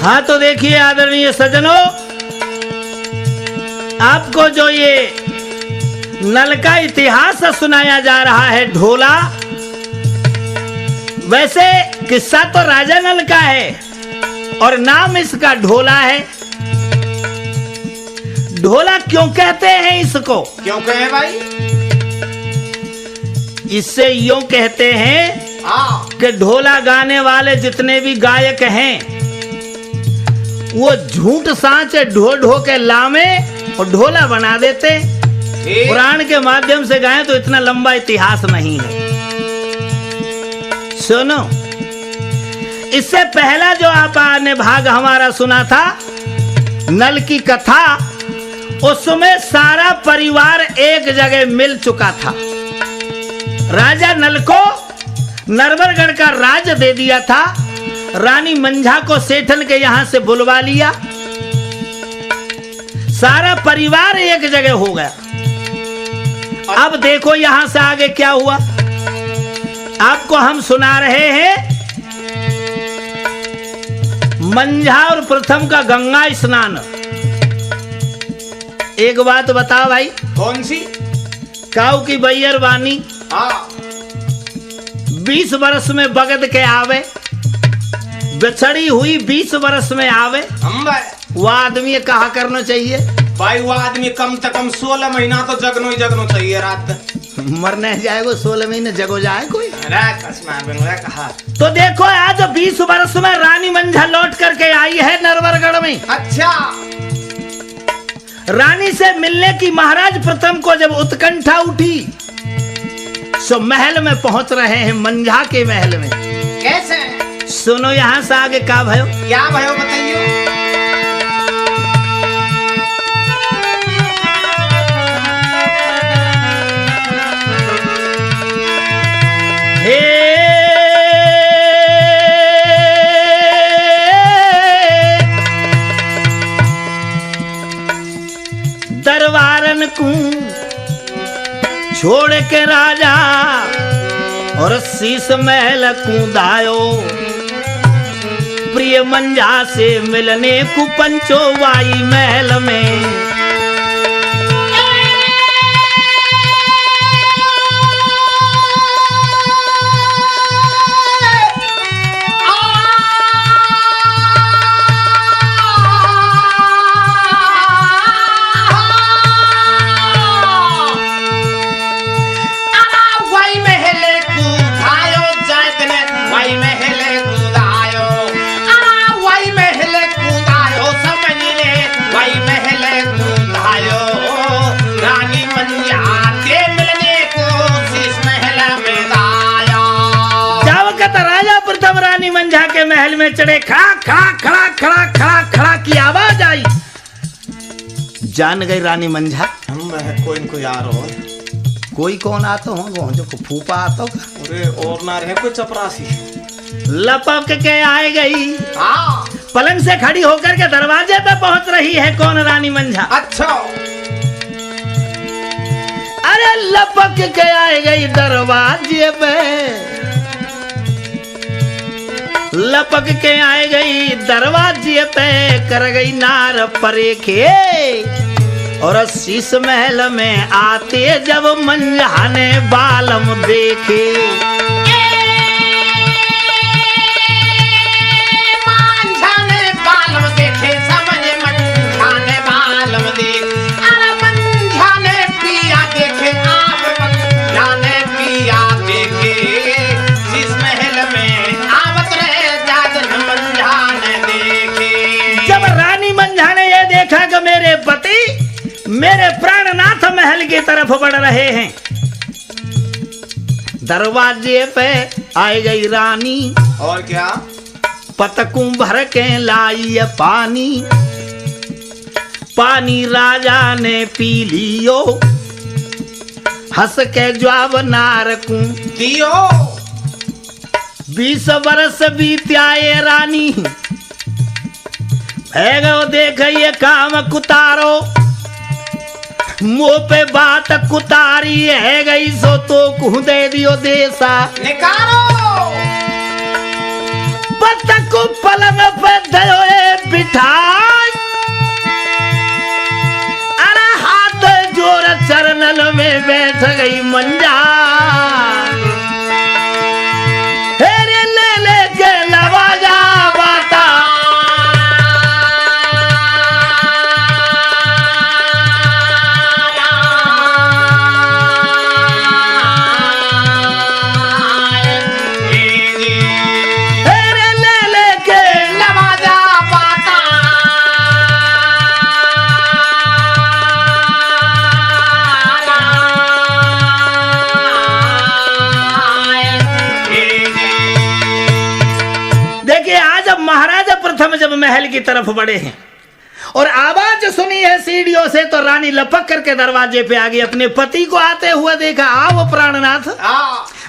हाँ तो देखिए आदरणीय सज्जनों, आपको जो ये नल का इतिहास सुनाया जा रहा है ढोला, वैसे किस्सा तो राजा नल का है और नाम इसका ढोला है। ढोला क्यों कहते हैं इसको? क्यों कहे भाई? इससे यूं कहते हैं कि ढोला गाने वाले जितने भी गायक हैं वो झूठ सांच ढो ढो के लामे और ढोला बना देते। पुराण के माध्यम से गाएं तो इतना लंबा इतिहास नहीं है। सुनो, इससे पहला जो आपने भाग हमारा सुना था नल की कथा, उसमें सारा परिवार एक जगह मिल चुका था। राजा नल को नरवरगढ़ का राज दे दिया था, रानी मंझा को सेठन के यहां से बुलवा लिया, सारा परिवार एक जगह हो गया। अब देखो यहां से आगे क्या हुआ, आपको हम सुना रहे हैं। मंझा और प्रथम का गंगा स्नान। एक बात बता भाई। कौन सी? काऊ की बैयर वानी 20 वर्ष में बगद के आवे, बिछड़ी हुई 20 वर्ष में आवे। वो आदमी कहा करना चाहिए भाई? वो आदमी कम से कम 16 महीना तो जगनो ही जगनो चाहिए रात। मरने जाएगो 16 महीने जगो जाए कोई? कहा तो देखो आज 20 वर्ष में रानी मंझा लौट करके आई है नरवरगढ़ में। अच्छा। रानी से मिलने की महाराज प्रथम को जब उत्कंठा उठी, सो महल में पहुंच रहे हैं, मंझा के महल में। कैसे? सुनो यहां से आगे क्या भयो? क्या भयो बताइए। दरबारन को छोड़ के राजा और शीश महल कूदायो, प्रिय मंझा से मिलने को पंचो वाई महल में। मंझा के महल में चढ़े, खड़ा खड़ा खड़ा खड़ा खड़ा खड़ा की आवाज आई। जान गई रानी मंझा कोई इनको यार हो। कोई कौन आता हो जो फूफा आता हो? अरे और ना रहे कोई चपरासी। लपक के आए गई, पलंग से खड़ी होकर के दरवाजे पे पहुंच रही है। कौन? रानी मंझा। अच्छा। अरे लपक के आए गई दरवाजे पे, लपक के आए गई दरवाजे पे, कर गई नार परेखे और शीश महल में आते जब मंझा ने बालम देखे। मंझा ने बालम देखे, समझे मंझा ने बालम देखे। अरे मंझा ने पिया देखे, आप मंझा ने पिया देखे। शीश महल में मंझा ने ये देखा कि मेरे पति मेरे प्राणनाथ महल की तरफ बढ़ रहे हैं। दरवाजे पे आई गई रानी, और क्या? पतकू भर के लाई पानी, पानी राजा ने पी लियो, हंस के जवाब नारकू दियो। 20 वर्ष बीत्याए रानी, है गो देख ये काम कुतारो, मुंह पे बात कुतारी है गई सो तो कुह दे दियो देसा निकारो। पतकू पलंग पे धयो बिठाई, अरे हाथ जोड़ चरणन में बैठ गई मंजा, हेरे ले ले के नवाजा बाता, हेरे ले ले के नवाजा पाता देखिए आज अब महाराजा प्रथम जब महल की तरफ बढ़े हैं और आवाज सुनी है सीढ़ियों से, तो रानी लपक करके दरवाजे पे आ गई, अपने पति को आते हुए देखा। आओ प्राणनाथ,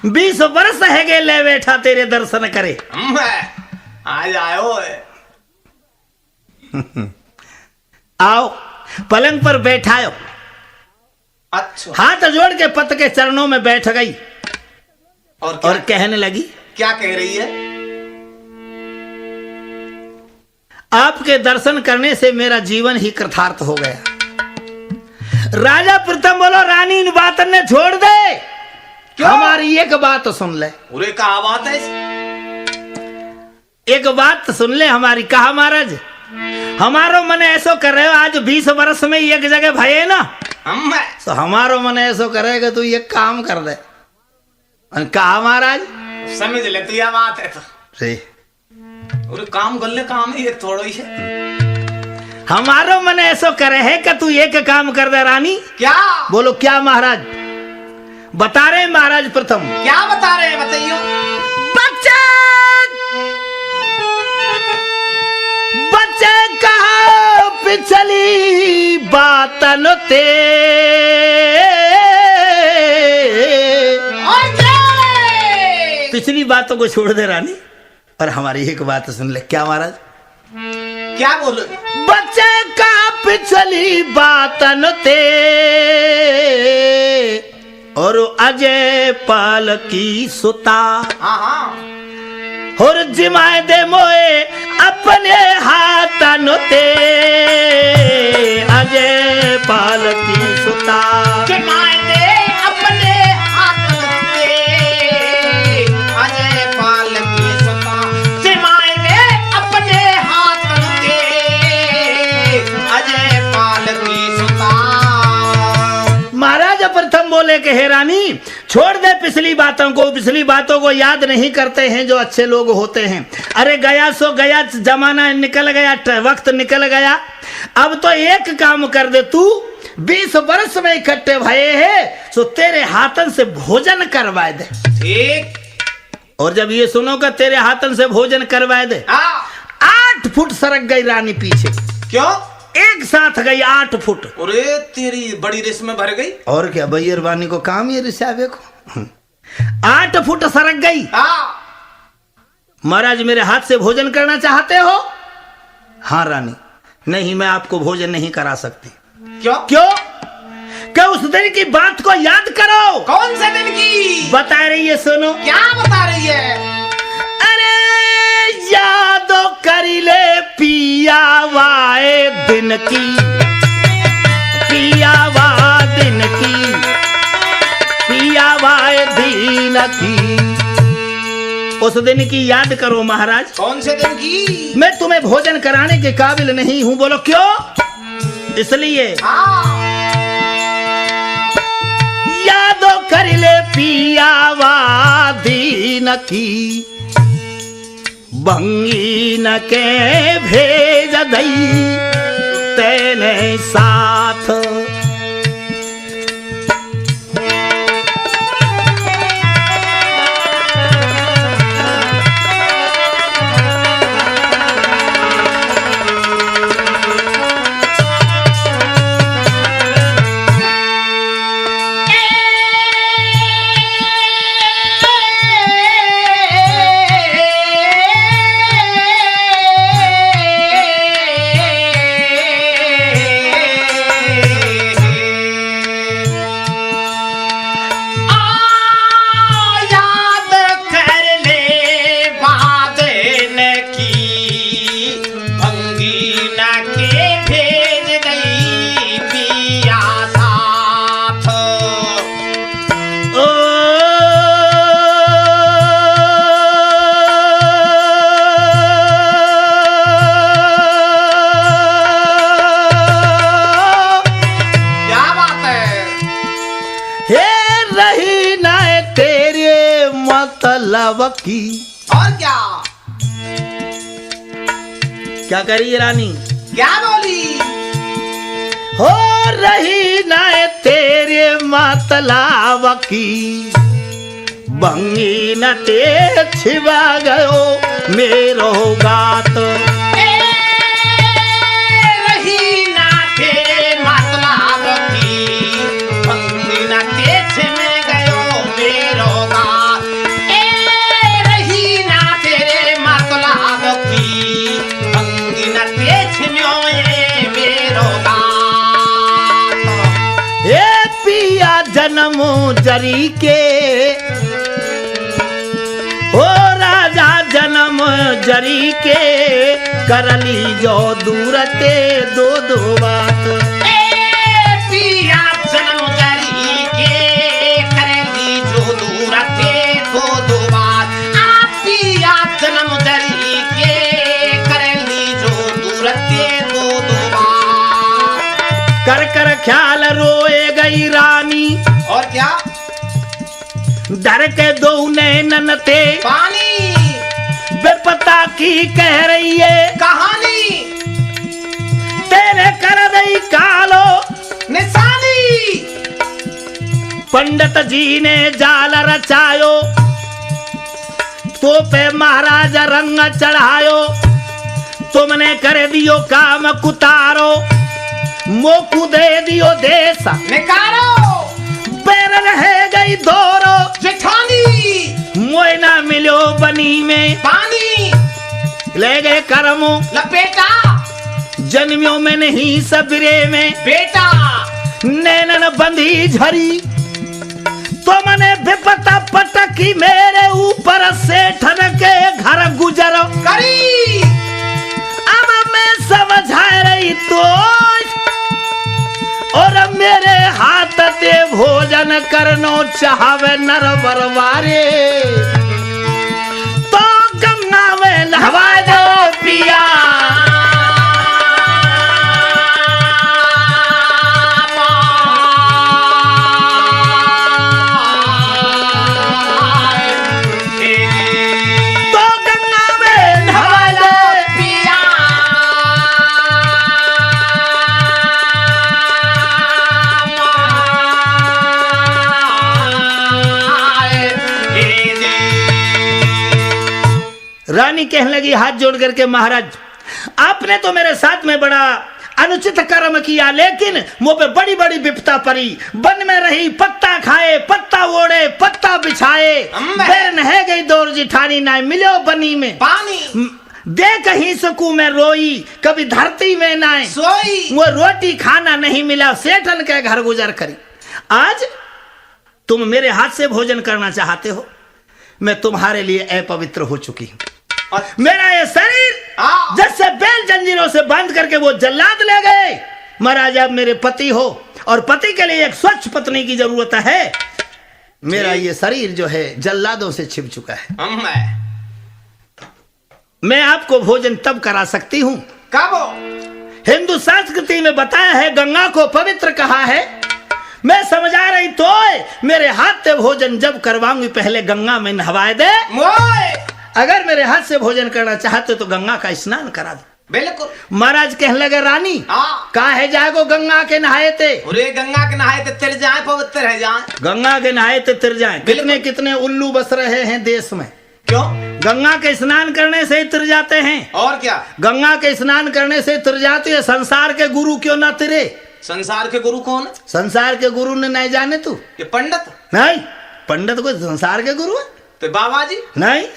20 वर्ष है गए ले बैठा तेरे दर्शन करे। आज आयो है। आओ पलंग पर बैठायो। अच्छा हाथ जोड़ के पति के चरणों में बैठ गई और और कहने लगी, क्या कह रही है? आपके दर्शन करने से मेरा जीवन ही कृतार्थ हो गया। राजा प्रथम बोलो, रानी इन बातन ने छोड़ दे, क्यों? हमारी एक बात सुन ले। पूरे कहा बात है? एक बात सुन ले हमारी। कहा महाराज, हमारो मन ऐसो कर रहे हो, आज 20 वर्ष में एक जगह भये ना, तो हमारो मन ऐसो करेगा तू ये काम कर दे। कहा महाराज, समझ ले तू यह बात है तो रे और काम कर ले, काम ही एक थोड़ा ही है। हमारो मन ऐसो करे है कि तू एक काम कर दे रानी। क्या? बोलो क्या महाराज? बता रहे महाराज प्रथम। क्या बता रहे हैं बताइयो? बच्चे बच्चे कहा पिछली बातन ते, पिछली बातों को छोड़ दे रानी और हमारी एक बात सुन ले। क्या महाराज? क्या बोलो? बच्चे का पिछली बातन ते और अजय पाल की सुता, हाँ और जिमाए दे मोए अपने हाथन ते, अजय पाल की सुता, जिमाए दे अपने हाथन ते, अजय पाल की सुता, जिमाए दे अपने हाथन ते, अजय पाल की सुता। महाराज प्रथम बोले कि हे रानी, छोड़ दे पिछली बातों को, पिछली बातों को याद नहीं करते हैं जो अच्छे लोग होते हैं। अरे गया सो गया, जमाना निकल गया, वक्त निकल गया। अब तो एक काम कर दे तू, 20 वर्ष में इकट्ठे भये है तो तेरे हाथन से भोजन करवाए दे। ठीक। और जब ये सुनो कि तेरे हाथन से भोजन करवाए दे, 8 फुट सरक गई रानी पीछे। क्यों? एक साथ गई 8 फुट। अरे तेरी बड़ी रिस में भर गई। और क्या भैयर वानी को काम ये रिसावे को। 8 फुट सरक गई। महाराज मेरे हाथ से भोजन करना चाहते हो? हाँ रानी, नहीं मैं आपको भोजन नहीं करा सकती। क्यों? क्यों? क्या उस दिन की बात को याद करो। कौन से दिन की बता रही है, सुनो। क्या बता रही है? अरे यादो करी ले पिया वाए दिन की, पिया वा दिन की, पिया वाए दिन की। उस दिन की याद करो महाराज। कौन से दिन की? मैं तुम्हें भोजन कराने के काबिल नहीं हूं। बोलो क्यों? इसलिए यादो कर ले पिया वा दीन की, भंगी न के भेज दई तेने साथ। मतलब की। और क्या क्या करी रानी? क्या बोली? हो रही ना तेरे मतलब की, भंगी न ते छिवा गयो मेरो गात। रही ना तेरे मतलब की, भंगी न ते छिवा गयो मेरो गात। रही ना तेरे मतलब की, भंगी न ते छिवा मेरो गात। ए पिया जन्म जरी के, ओ राजा जन्म जरी के, करली जो दूरते दो दो बात। पिया जन्म जरी के, करली जो दूरते दो दो बात। पिया जन्म जरी के, करली जो दूरते दो दो बात। कर कर ख्याल रोए गई रानी, और क्या? डर के दो नैनन थे पानी बेपता की कह रही है कहानी, तेरे कर दई कालो निशानी। पंडित जी ने जाल रचायो, तो पे महाराज रंग चढ़ायो। तुमने कर दियो काम कुतारो, मोकू दे दियो देश निकालो पैर रह गई दोरो। जेठानी मोयना मिलो बनी में, पानी ले गए करमो लपेटा। जन्मियों में नहीं सबरे में, बेटा नैनन बंधी झरी। तो मैंने विपता पटकी मेरे ऊपर से ठनके घर गुजर करी। अब मैं समझा रही तो, और मेरे हाथ ते भोजन करनो चाहवे नर बरवारे। तो गंगा में नहवा दो पिया, तो गंगा में नहवा दो पिया। रानी कहने लगी हाथ जोड़ करके, महाराज आपने तो मेरे साथ में बड़ा अनुचित कर्म किया, लेकिन मुझ पे बड़ी बड़ी विपता पड़ी। वन में रही, पत्ता खाए, पत्ता ओढ़े, पत्ता बिछाए, बेर नह गई दौर जिठानी ना मिलो बनी में। पानी दे कहीं सकू मैं रोई, कभी धरती में ना सोई। वो रोटी खाना नहीं मिला, सेठन के घर गुजर करी। आज तुम मेरे हाथ से भोजन करना चाहते हो, मैं तुम्हारे लिए अपवित्र हो चुकी हूँ। मेरा ये शरीर जैसे बेल जंजीरों से बांध करके वो जल्लाद ले गए। महाराज आप मेरे पति हो, और पति के लिए एक स्वच्छ पत्नी की जरूरत है। मेरा ये शरीर जो है जल्लादों से छिप चुका है। मैं आपको भोजन तब करा सकती हूँ कब? हिंदू संस्कृति में बताया है, गंगा को पवित्र कहा है। मैं समझा रही तो मेरे हाथ से भोजन जब करवाऊंगी, पहले गंगा में नहवाए दे। अगर मेरे हाथ से भोजन करना चाहते तो गंगा का स्नान करा दो। बिल्कुल। महाराज कहने लगे, रानी काहे जागो गंगा के नहाए थे? अरे गंगा के नहाए थे तिर जाए, पवित्र रह जाए। गंगा के नहाए थे तिर जाए। कितने कितने उल्लू बस रहे हैं देश में। क्यों? गंगा के स्नान करने से ही तिर जाते हैं। और क्या? गंगा के स्नान करने से तिर जाती है। संसार के गुरु क्यों ना तिरे? संसार के गुरु कौन है? संसार के गुरु ने नहीं जाने तू? ये पंडित नहीं, पंडित कोई संसार के गुरु है? तो बाबा जी नहीं।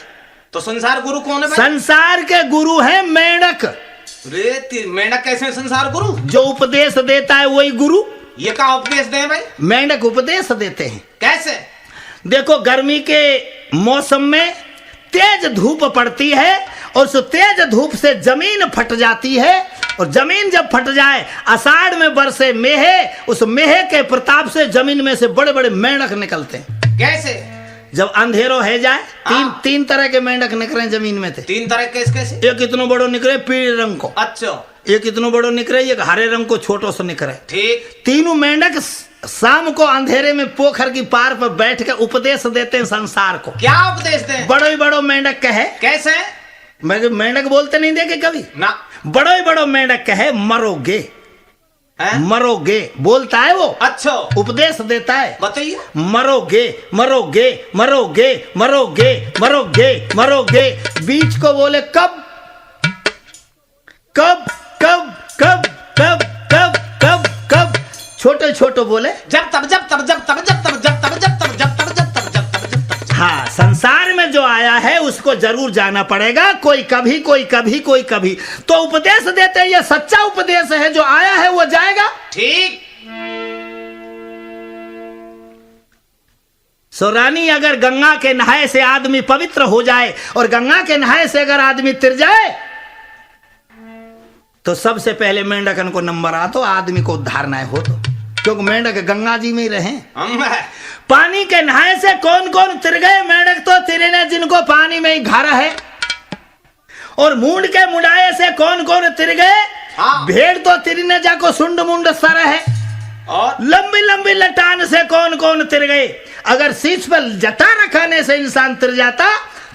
तो संसार गुरु कौन है भाई? संसार के गुरु है मेंढक। मेंढक कैसे संसार गुरु? जो उपदेश देता है वही गुरु। ये क्या उपदेश दे भाई? मेंढक उपदेश देते हैं। कैसे? देखो, गर्मी के मौसम में तेज धूप पड़ती है, और उस तेज धूप से जमीन फट जाती है, और जमीन जब फट जाए, आषाढ़ में बरसे मेहे, उस मेहे के प्रताप से जमीन में से बड़े बड़े मेंढक निकलते हैं। कैसे? जब अंधेरो है जाए, तीन तरह के मेंढक निकले जमीन में थे। तीन तरह कैसे? एक इतनो बड़ो निकले पीले रंग को। अच्छा। एक इतनो बड़ो निकले, एक हरे रंग को छोटो से निकले। ठीक। तीनों मेंढक शाम को अंधेरे में पोखर की पार पर बैठ के उपदेश देते हैं संसार को। क्या उपदेश दे? बड़ो ही बड़ो मेंढक कहे, कैसे? मेंढक बोलते नहीं देखे कभी ना। बड़ो ही बड़ो मेंढक कहे मरोगे, है? मरोगे बोलता है वो, अच्छा उपदेश देता है। बताइए। मरोगे मरोगे मरोगे मरोगे मरोगे मरोगे, बीच को बोले कब कब कब कब कब कब कब कब, छोटे छोटे बोले जब तब जब तब जब तब जब तब जब तब जब तब जब तब जब तब जब तब जब तब। हाँ, संसार में जो आया है उसको जरूर जाना पड़ेगा, कोई कभी कोई कभी कोई कभी। तो उपदेश देते हैं, ये सच्चा उपदेश है, जो आया है वो जाएगा। ठीक। सो रानी, अगर गंगा के नहाए से आदमी पवित्र हो जाए और गंगा के नहाए से अगर आदमी तिर जाए तो सबसे पहले मेंढकन को नंबर आ तो आदमी को उद्धार ना हो, तो क्योंकि मेंढक गंगा जी में ही रहे। पानी के नहाए से कौन कौन तिर गए? मेंढक तो तिरे ने जिनको पानी में ही घर है। और मूंड के मुंडाए से कौन कौन तिर गए? हाँ। भेड़ तो तिरी ने जाको सुंड मुंड सर है। और लंबी लंबी लटान से कौन कौन तिर गए? अगर शीश पर जटा रखाने से इंसान तिर जाता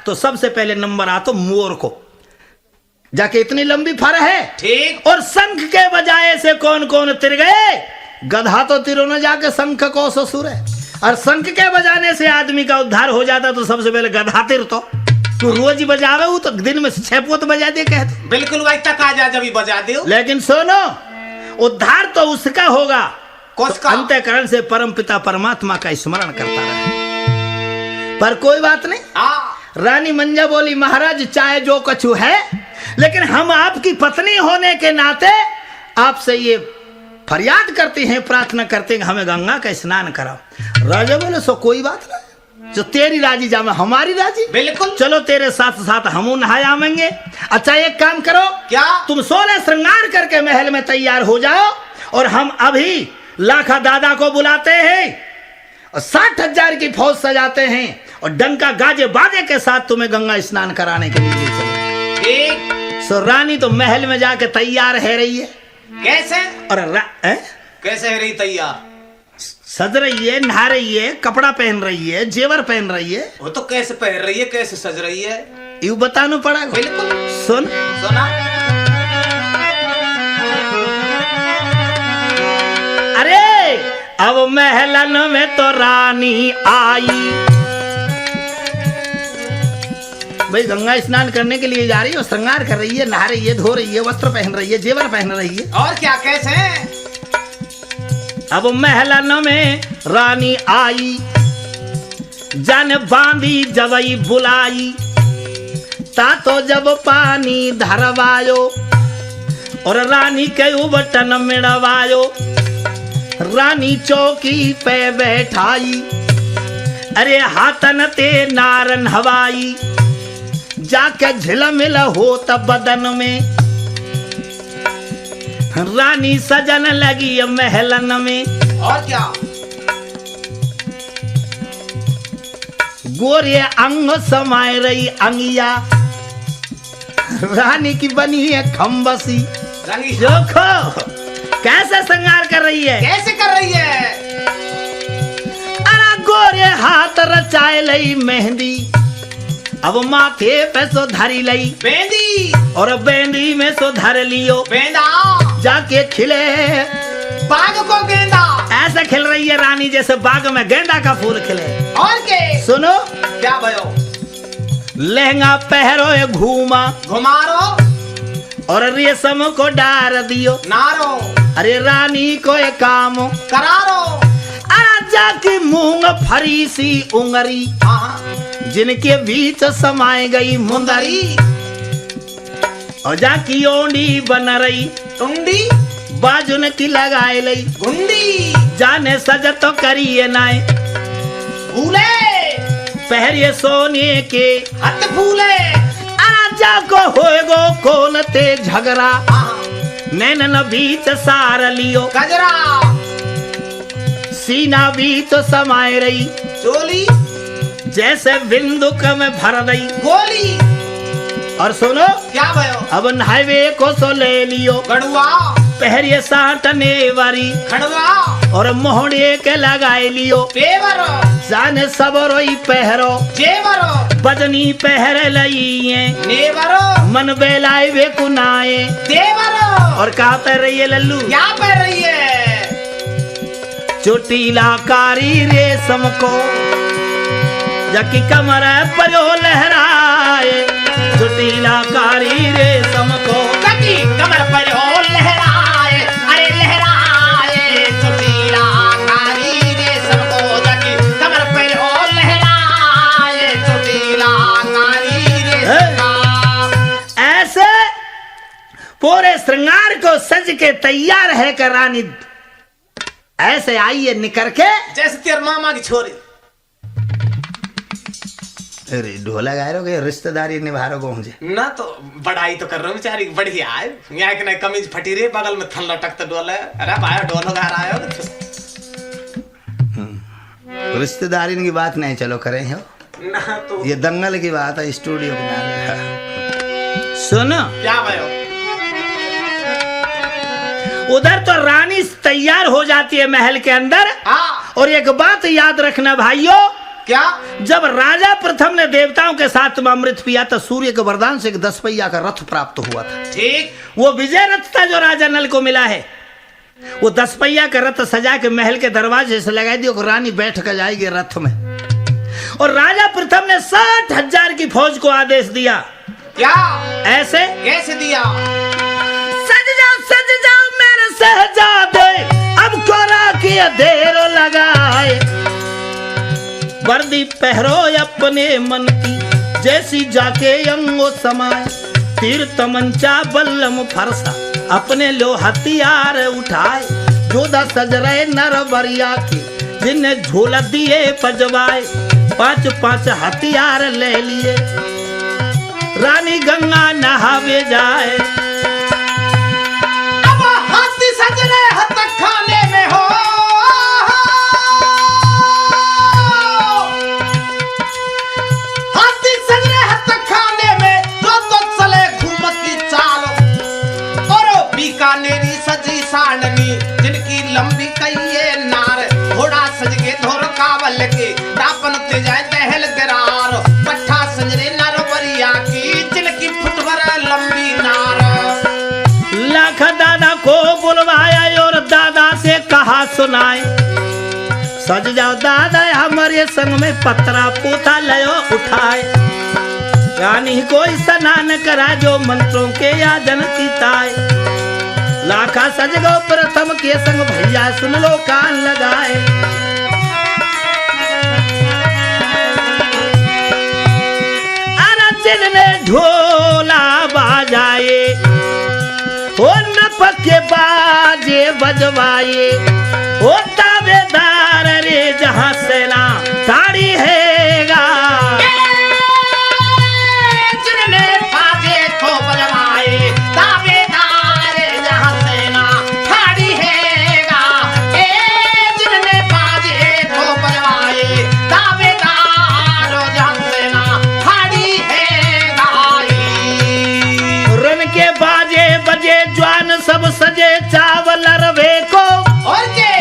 तो सबसे पहले नंबर आता मोर को, जाके इतनी लंबी फर है। ठीक। और शंख के बजाय से कौन कौन तिर गए? गधा तो तिरो न जाके शंख को ससुर है। और शंख के बजाने से आदमी का उद्धार हो जाता तो सबसे पहले गधा तिर तो तू रोज ही बजावे हो तो दिन में 6 पोत बजा दे कहते। बिल्कुल वही तक आ जा जब ही बजा दे। लेकिन सुनो, उद्धार तो उसका होगा किसका? तो अंतःकरण से परम पिता परमात्मा का स्मरण करता रहे। पर कोई बात नहीं। हाँ। रानी मंजा बोली, महाराज चाहे जो कछु है, लेकिन हम आपकी पत्नी होने के नाते आपसे ये फरियाद करते हैं, प्रार्थना करते हैं, हमें गंगा का स्नान कराओ। राजा बोले, सो कोई बात नहीं, जो तेरी राजी जामे हमारी राजी। बिल्कुल। चलो तेरे साथ साथ हम नहाए आवेंगे। अच्छा एक काम करो, क्या? तुम 16 श्रृंगार करके महल में तैयार हो जाओ और हम अभी लाखा दादा को बुलाते हैं और 60,000 की फौज सजाते हैं और डंका गाजे बाजे के साथ तुम्हें गंगा स्नान कराने के लिए ले चलेंगे। ठीक। सो रानी तो महल में जाके तैयार है रही है। कैसे? और कैसे है रही तैयार? सज रही है, नहा रही है, कपड़ा पहन रही है, जेवर पहन रही है। वो तो कैसे पहन रही है, कैसे सज रही है, यू बताना पड़ा। बिल्कुल। सुन, सुना। अरे अब महलन में तो रानी आई, भाई गंगा स्नान करने के लिए जा रही है और श्रृंगार कर रही है, नहा रही है, धो रही है, वस्त्र पहन रही है, जेवर पहन रही है। और क्या? कैसे? अब महलन में रानी आई, जन बांधी जवई बुलाई, ता तो जब पानी धरवायो और रानी के उबटन मिड़वायो, रानी चौकी पे बैठाई, अरे हाथन ते नारन हवाई, जाके झिलमिल होत बदन में, रानी सजन लगी महलन में। और क्या? गोरे अंग समाये रही अंगिया, रानी की बनी है खम्बसी। देखो कैसे श्रृंगार कर रही है। कैसे कर रही है? अरे गोरे हाथ रचाए लई मेहंदी, अब माथे पे सो धरी लई बेंदी, और बेंदी में सो धर लियो, बेंदा जाके खिले बाग को गेंदा। ऐसे खिल रही है रानी जैसे बाग में गेंदा का फूल खिले। और के? सुनो क्या भयो? लहंगा पहरो ये घूमा, घुमारो और रेशम को डार दियो, नारो अरे रानी को ये काम करारो। अरे जाके मूंग फरी सी उंगरी, जिनके बीच समाये गई मुंदरी, और जाकी ओंडी बन रही टुंडी, बाजुन की लगाए लई गुंडी, जाने सज तो करिए नाय, फूले पहरिए सोने के हट फूले। आजा को होएगो कौन ते झगड़ा, नैनन बीच सार लियो, गजरा सीना बीच समाये रही, चोली जैसे बिंदुक में भर रही गोली। और सुनो क्या भयो? अब हाईवे को सो ले लियो, गड़ुआ पहरिए साटने वारी, खड़वा और मोहड़िए के लगाए लियो पेवरो जाने सब रोई पहरो जेवरो बजनी पहर लइए नेवरो मन बेलाए वे कुनाए। देवरो और कहा पर रही है लल्लू क्या कर रही है? चोटीला कारी रेशम को जकी कमर पर लहराए चोटीला कारी रेशम को कटी कमर पर हो लहराए अरे लहराए चुटीला कारी रेशम को जकी कमर पर हो लहराए चुटीला कारी रेशम का। ऐसे पूरे श्रृंगार को सज के तैयार है कर रानी ऐसे आई है निकर के जैसे तेरे मामा की छोरी। अरे ढोला गा रहे हो रिश्तेदारी निभा रहे हो मुझे ना तो बड़ाई तो कर रहा हूँ बेचारी बढ़िया है यहाँ के नहीं कमीज फटी रही बगल में थन लटकते डोले अरे भाई ढोलो गा रहा है रिश्तेदारी की बात नहीं चलो करें हो ना तो ये दंगल की बात है स्टूडियो में सुनो क्या भयो उधर तो रानी तैयार हो जाती है महल के अंदर। हाँ और एक बात याद रखना भाइयों क्या जब राजा प्रथम ने देवताओं के साथ में अमृत पिया तो सूर्य के वरदान से एक 10 पहिया का रथ प्राप्त हुआ था। ठीक वो विजय रथ था जो राजा नल को मिला है। वो 10 पहिया का रथ सजा के महल के दरवाजे से लगा दिया रानी बैठ कर जाएगी रथ में। और राजा प्रथम ने 60,000 की फौज को आदेश दिया। क्या ऐसे कैसे दिया? सज जाओ मेरे शहजादे अब कोरा की देर लगाए वर्दी पहरो अपने मन की जैसी जाके अंगो समाए तीर तमंचा बल्लम फरसा अपने लो हथियार उठाए जोधा सज रहे नर बरिया की जिन्हें झोला दिए पजवाए 5-5 हथियार ले लिए रानी गंगा नहावे जाए। अब हाथी सज रहे हथ खाने में हो हाथी सज रहे हथ खाने में तो चले घूमती चाल और बीकानेरी सजी सांडनी जिनकी लंबी कहिए नार घोड़ा सज के धोर कावल के दापन ते जाए दहल दरार पट्ठा सज रहे नरवरिया की जिनकी फुटवर लंबी नार। लाख दादा को बुलवाया और दादा से कहा सुनाए सज जाओ दादा हमारे संग में पतरा पोथा लयो उठाए रानी को स्नान करा जो मंत्रों के यादन की ताए लाखा सज गो प्रथम के संग भैया सुन लो कान लगाए। अरजिन ने ढोला बाजाए ओ नप के बाजे बजवाए ओ ताबेदार रे जहां सेना ताड़ी हैगा जिनने बाजे को बजवाए ताबेदार जहां सेना ठाड़ी हैगा जिनने बाजे को बजवाए ताबेदार जहां सेना ठाड़ी हैगा। रन के बाजे बजे ज्वान सब सजे चावल रवे को और के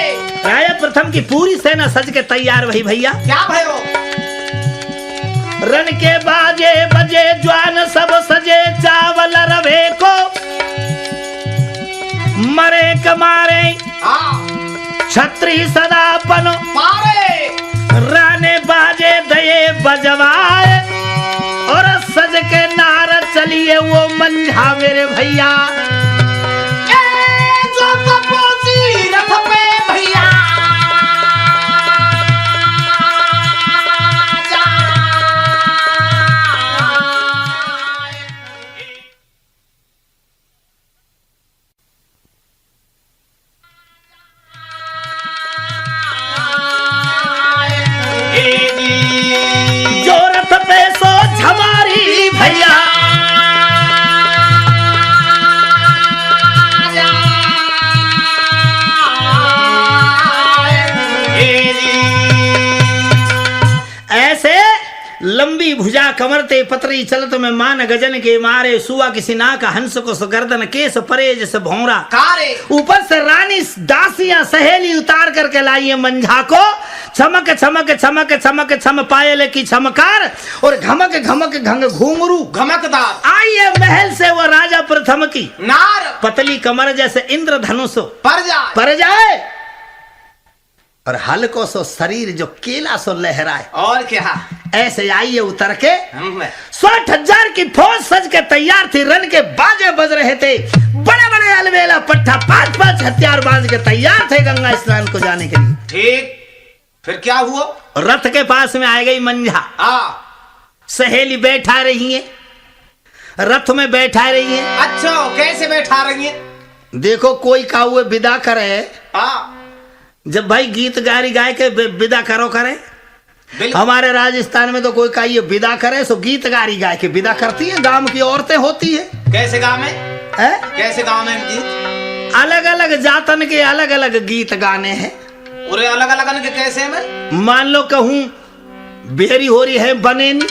राजा प्रथम की पूरी सेना सज के तैयार वही भैया क्या भयो रन के बाजे बजे ज्वान सब सजे चावल रवे को मरे कमारे छत्री सदापन मारे राने बाजे दये बजवाए और सज के नार चलिए वो मंझा मेरे भैया जो तपोजी रथ पे भैया जो रथ पे सो झमारी भैया लंबी भुजा कमर ते पतरी चलत में मान गजन के मारे सुआ किसी नाक हंस को सुगर्दन केस परे जैसे भौरा कारे ऊपर से रानी दासियां सहेली उतार करके लाई है मंझा को चमक चमक चमक चमक छम पायल की चमकार और घमक घमक घंग घुंघरू घमकदार आई है महल से वो राजा प्रथम की नार पतली कमर जैसे इंद्रधनुष पर जाए और हल्को सो शरीर जो केला सो लहराए और क्या ऐसे आई है उतर के हम 60,000 की फौज सज के तैयार थी रन के बाजे बज रहे थे बड़े बड़े अलवेला पट्टा 5-5 हथियार बांध के तैयार थे गंगा स्नान को जाने के लिए। ठीक फिर क्या हुआ? रथ के पास में आ गई मंझा सहेली बैठा रही है रथ में बैठा रही है। अच्छा कैसे बैठा रही है? देखो कोई काउए विदा करे जब भाई गीत गारी गाय के विदा करो करे हमारे राजस्थान में तो कोई का ये विदा करे सो गीत गारी गाय के विदा करती है गांव की औरतें होती है। कैसे गाँव में है? कैसे गाँव में गीत अलग अलग जातन के अलग अलग गीत गाने हैं और अलग अलग के कैसे में मान लो कहूँ बेरी हो रही है बनेनी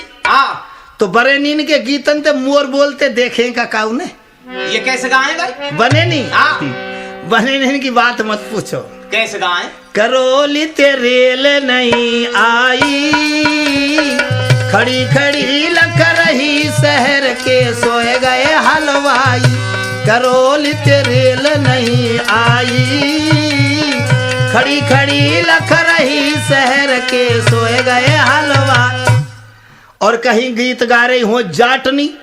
तो बरेनीन के गीतन ते मोर बोलते देखे का काऊ ने ये कैसे गाएगा बनेनी बनेनी की बात मत पूछो कैसे गाएं? करोली तेरेल नहीं आई खड़ी खड़ी लख रही शहर के सोए गए हलवाई करोली तेरेल नहीं आई खड़ी खड़ी लख रही शहर के सोए गए हलवाई। और कहीं गीत गा रही हो जाटनी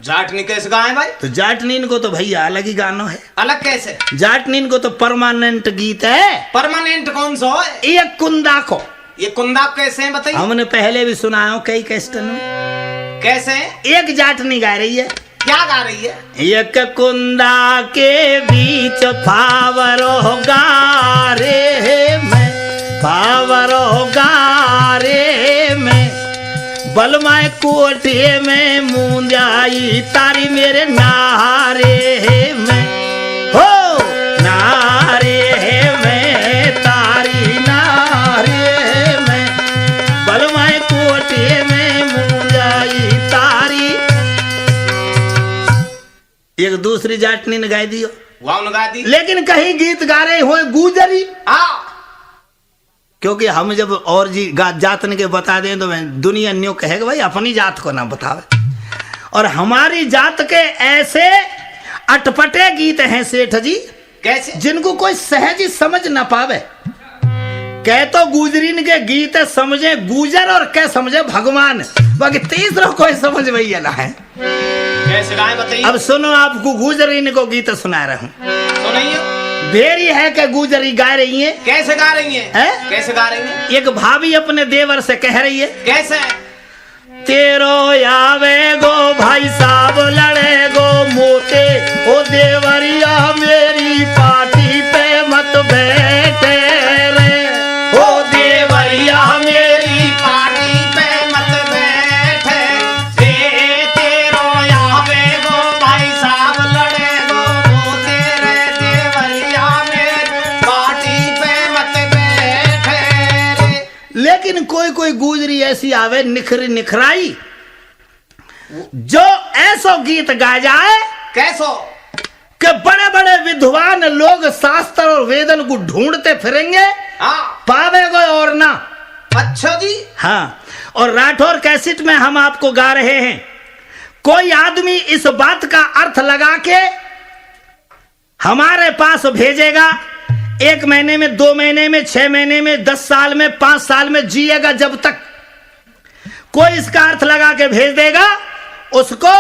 जाटनी कैसे गाएं भाई? तो जाटनीन को तो भैया अलग ही गाना है। अलग कैसे? जाटनीन को तो परमानेंट गीत है। परमानेंट कौन सा है? ये कुंदा को ये कुंदा कैसे है बताइए? हमने पहले भी सुनाया कई कैस्टन में। कैसे? एक जाटनी गा रही है। क्या गा रही है? एक कुंदा के बीच फावरो गारे में फावरो गारे में बलमाए कोठे में मुंजाई तारी मेरे नारे में हो नारे में तारी नारे में बलमाए कोठे में मुंजाई तारी। एक दूसरी जाटनी ने गाई दियो वहाँ गा दी। लेकिन कहीं गीत गा रहे हो गुजरी क्योंकि हम जब और जी जातन के बता दें तो मैं दुनिया न्यू कहेगा भाई अपनी जात को ना बतावे। और हमारी जात के ऐसे अटपटे गीत हैं सेठ जी कैसे जिनको कोई सहज ही समझ ना पावे। कह तो गुजरीन के गीत समझे गुजर और क्या समझे भगवान बाकी तीसरा कोई समझ भैया ना है। कैसे गाएं बताइए? अब सुनो आपको गुजरीन को गीत सुना रहा हूँ। सुनाइए। भेरी है कि गुजरी गा रही है। कैसे गा रही है? कैसे गा रही है? एक भाभी अपने देवर से कह रही है कैसे? तेरो आवे गो भाई साहब लड़े गो मोते ओ देवरिया मेरी पार्टी पे मत बैठे रे ओ देवरिया मेरी पार्टी पे मत बैठे रे तेरो आवे गो भाई साहब लड़े गो मोते रे देवरिया मेरी पार्टी पे मत बैठे रे। लेकिन कोई कोई गुजरी ऐसी आवे निखरी निखराई जो ऐसो गीत गा जाए कैसो कि बड़े बड़े विद्वान लोग शास्त्र और वेदन को ढूंढते फिरेंगे पावेगो और ना। अच्छा जी। हाँ और राठौर कैसेट में हम आपको गा रहे हैं कोई आदमी इस बात का अर्थ लगा के हमारे पास भेजेगा 1 महीने में 2 महीने में 6 महीने में 10 साल में 5 साल में जिएगा जब तक कोई इसका अर्थ लगा के भेज देगा उसको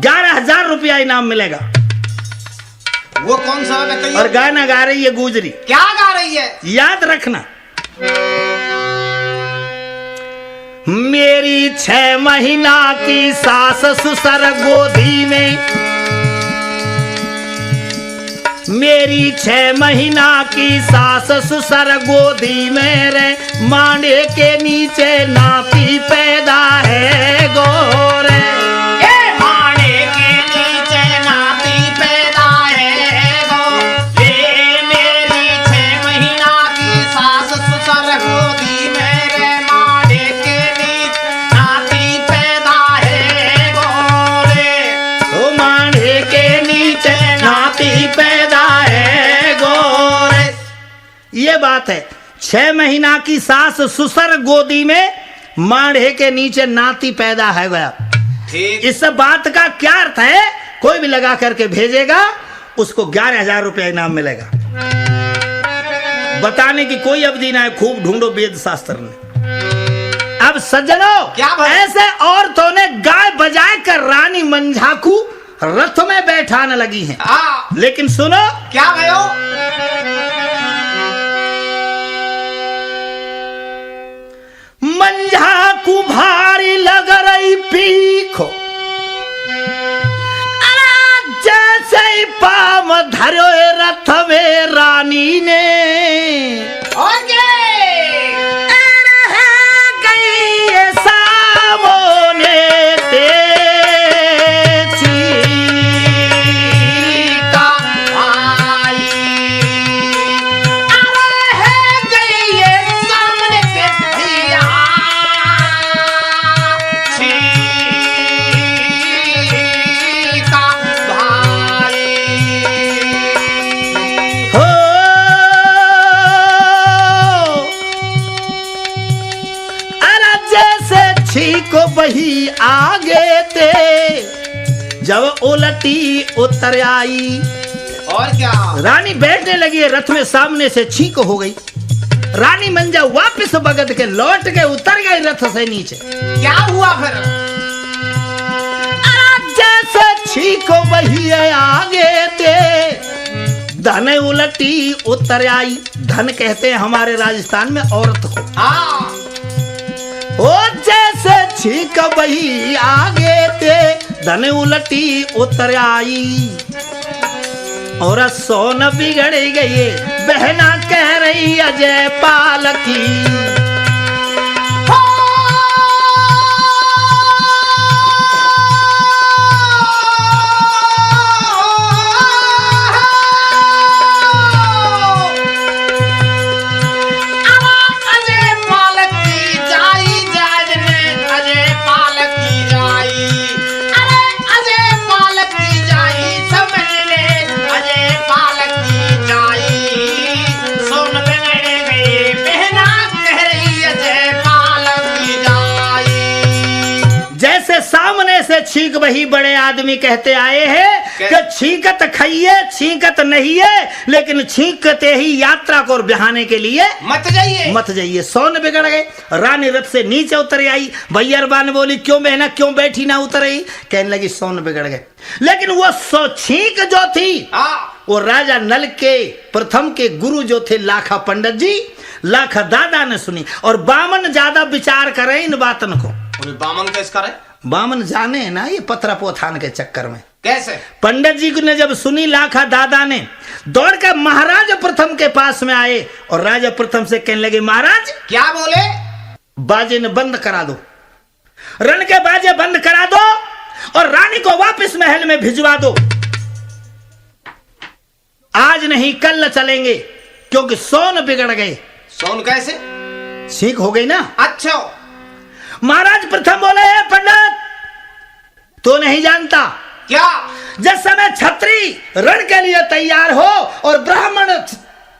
11,000 रुपया इनाम मिलेगा। वो कौन सा बताइए? और गाना गा रही है गुजरी। क्या गा रही है? याद रखना मेरी 6 महीना की सास ससुर गोदी में मेरी 6 महीना की सास ससुर गोदी में रे मांडे के नीचे नाती पैदा है गोरे मांडे के नीचे नाती पैदा है गो रे मेरी 6 महीना की सास ससुर गोदी में रे मांडे के नीचे नाती ये बात है। 6 महीना की सास सुसर गोदी में, माढ़े के नीचे नाती पैदा है गया। ठीक। इस बात का क्या अर्थ है? कोई भी लगा करके भेजेगा उसको 11,000 रुपया इनाम मिलेगा। बताने की कोई अवधि ना है, खूब ढूंढो वेद शास्त्र में। अब सज्जनों, क्या भाई? ऐसे औरतों ने गाय बजाए कर रानी मंझाकू रथ में बैठाने लगी हैं। हाँ, लेकिन सुनो, क्या भयो? मंझाकू भारी लग रही पीखो, जैसे ही पाम धरो रथ में रानी ने, ओके। गई सामने का भाई, अरे है गई ये सामने से धिया, का भाई। हो अरे जैसे छीको बही आगे थे, जब उलटी उतर आई। और क्या? रानी बैठने लगी है रथ में, सामने से छीक हो गई। रानी मंजा वापस बगद के लौट के उतर गई रथ से नीचे। क्या हुआ फिर? जैसे छीको वही आगे थे, धन उलटी उतर आई। धन कहते हैं हमारे राजस्थान में औरत को। हाँ, ओ जैसे छीक वही आगे थे, धन उलटी उतर आई। और सोन बिगड़ गई, बहना कह रही अजय पाल की। अजय पालक की जाई जाजने, अजय पालक की जाई, अरे अजय पालक की जाई, समझ ले अजय पालक की जाई। सोन बिगड़ गई, बहना कह रही अजय पालक की जाई। जैसे सामने से छींक वही बड़े आदमी कहते आए हैं कि छींकत खाइए छींकत नहीं है, लेकिन छींकते ही यात्रा को बिहाने के लिए मत जाइए, मत जाइए। सोन बिगड़ गए। रानी रथ से नीचे उतर आई। भैया ने बोली क्यों बहना क्यों बैठी ना उतर आई? कहने लगी सोन बिगड़ गए। लेकिन वो छींक जो थी, हाँ, वो राजा नल के प्रथम के गुरु जो थे लाखा पंडित जी, लाखा दादा ने सुनी। और बामन ज्यादा विचार करे इन बातन को। बामन कैसे करे? बामन जाने है ना ये पत्रा पोथान के चक्कर में। कैसे? पंडित जी ने जब सुनी लाखा दादा ने, दौड़ कर महाराज प्रथम के पास में आए और राजा प्रथम से कहने लगे महाराज क्या बोले? बाजे ने बंद करा दो, रण के बाजे बंद करा दो और रानी को वापस महल में भिजवा दो। आज नहीं कल चलेंगे, क्योंकि सोन बिगड़ गए। सोन कैसे? ठीक हो गई ना? अच्छा, महाराज प्रथम बोले हे पंडित, तो नहीं जानता क्या? जिस समय छत्री रण के लिए तैयार हो और ब्राह्मण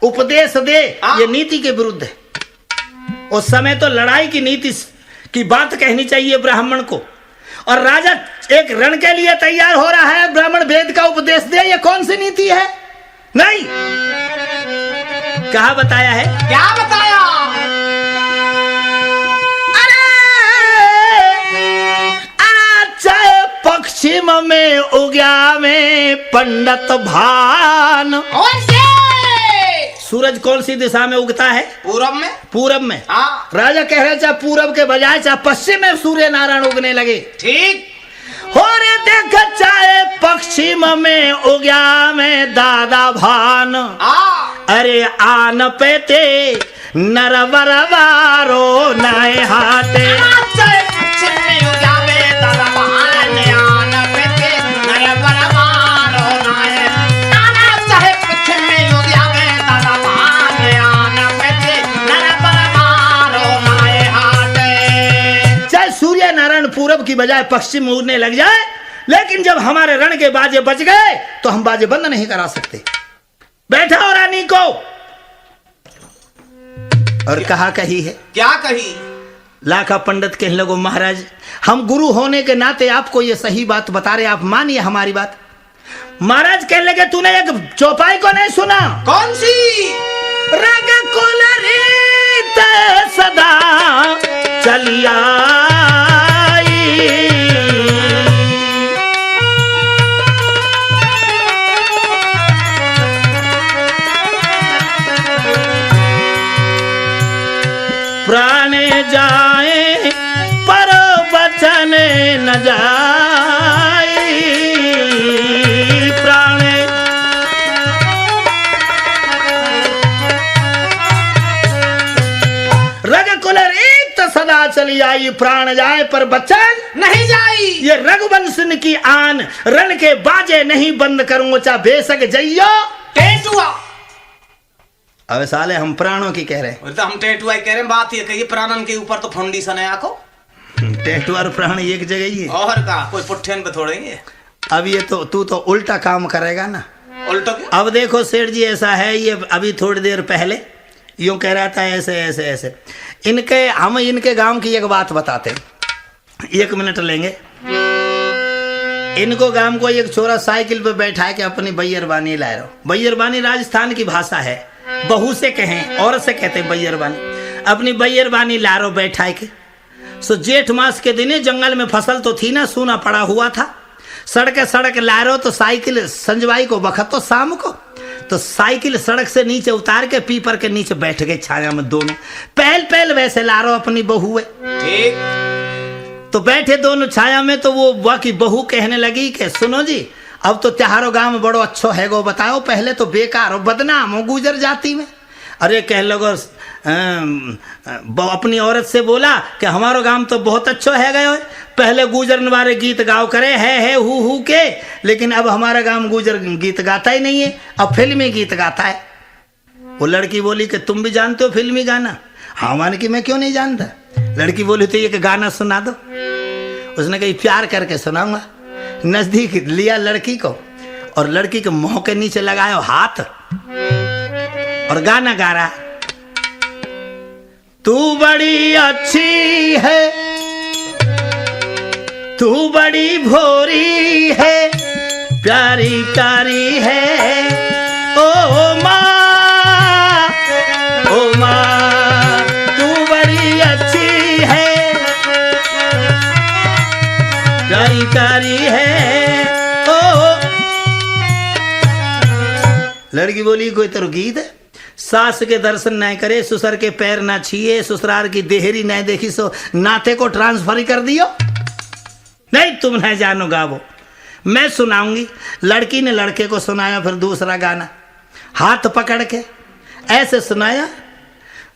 उपदेश दे, ये नीति के विरुद्ध है। उस समय तो लड़ाई की नीति की बात कहनी चाहिए ब्राह्मण को। और राजा एक रण के लिए तैयार हो रहा है, ब्राह्मण वेद का उपदेश दे, ये कौन सी नीति है? नहीं। कहा बताया है? क्या बताया? चाहे पश्चिम में उग्या में पंडित भान। और ये सूरज कौन सी दिशा में उगता है? पूरब में। पूरब में। हाँ, राजा कह रहे चाहे पूरब के बजाय चाहे पश्चिम में सूर्य नारायण उगने लगे। ठीक। हो रे देख चाहे पश्चिम में उग्या में दादा भान। अरे आन पेते नरवरवारो नए हाटे। पूरब की बजाय पश्चिम में उड़ने लग जाए, लेकिन जब हमारे रण के बाजे बच गए तो हम बाजे बंद नहीं करा सकते। बैठाओ रानी को। और कहा कही है। क्या कही? लाखा पंडित कहने लगो महाराज हम गुरु होने के नाते आपको ये सही बात बता रहे, आप मानिए हमारी बात। महाराज कहने लगे तूने एक चौपाई को नहीं सुना? कौन सी? रग कुल रीत सदा चलिया प्राण जाए पर वचन न जाए, प्राण रग कुल रीत सदा चली आई, प्राण जाए पर वचन नहीं जाई। ये रघुवंश की आन, रण के बाजे नहीं बंद करूंगा चा बेसक जइयो टेटुआ। अब साले हम प्राणों की कह रहे हैं। तो हम टेटुआ कह रहे हैं, बात ये कही प्राणन के ऊपर तो फाउंडेशन है आको। टेटू और प्राण एक जगह ही है। और का कोई पुट्ठन पे थोड़े ही। अब ये तो तू तो उल्टा काम करेगा ना। उल्टा क्यों? अब देखो सेठ जी ऐसा है, ये अभी थोड़ी देर पहले यूं कह रहा था ऐसे ऐसे ऐसे। हम इनके गांव की एक बात बताते हैं, 1 मिनट लेंगे। इनको गांव को एक छोरा साइकिल पे बैठा के अपनी बैयरबानी ला रहा। बैयरबानी राजस्थान की भाषा है, बहू से कहें औरत से कहते हैं बैयरबानी। अपनी बैयरबानी ला रहा बैठा के। सो जेठ मास के दिने जंगल में फसल तो थी ना, सूना पड़ा हुआ था। सड़क ला रहे हो तो साइकिल संजवाई को बखत तो शाम को, तो साइकिल सड़क से नीचे उतार के पीपर के नीचे बैठ गए छाया में दोनों। पहल वैसे ला रहे हो अपनी बहू है। ठीक। तो बैठे दोनों छाया में, तो वो बाकी बहू कहने लगी कि सुनो जी अब तो त्योहारों गांव में बड़ो अच्छो है गो, बताओ पहले तो बेकार हो बदनाम हो गुजर जाती में। अरे कह लगो अपनी औरत से बोला कि हमारो गांव तो बहुत अच्छो है गयो, पहले गुजरन वाले गीत गाओ करे है हु के, लेकिन अब हमारा गांव गुजर गीत गाता ही नहीं है, अब फिल्मी गीत गाता है। वो लड़की बोली कि तुम भी जानते हो फिल्मी गाना? हाँ मान की मैं क्यों नहीं जानता। लड़की बोली तो एक गाना सुना दो। उसने कही प्यार करके सुनाऊंगा। नजदीक लिया लड़की को और लड़की के मुंह के नीचे लगाया हाथ और गाना गा रहा। तू बड़ी अच्छी है, तू बड़ी भोरी है, प्यारी प्यारी है ओ माँ, ओ माँ तू बड़ी अच्छी है, प्यारी प्यारी है ओ। लड़की बोली कोई तेरो गीत है? सास के दर्शन न करे, ससुर के पैर ना छीए, ससुराल की देहरी न देखी, सो नाते को ट्रांसफर ही कर दियो। नहीं तुम नहीं जानो गावो, मैं सुनाऊंगी। लड़की ने लड़के को सुनाया फिर दूसरा गाना, हाथ पकड़ के ऐसे सुनाया।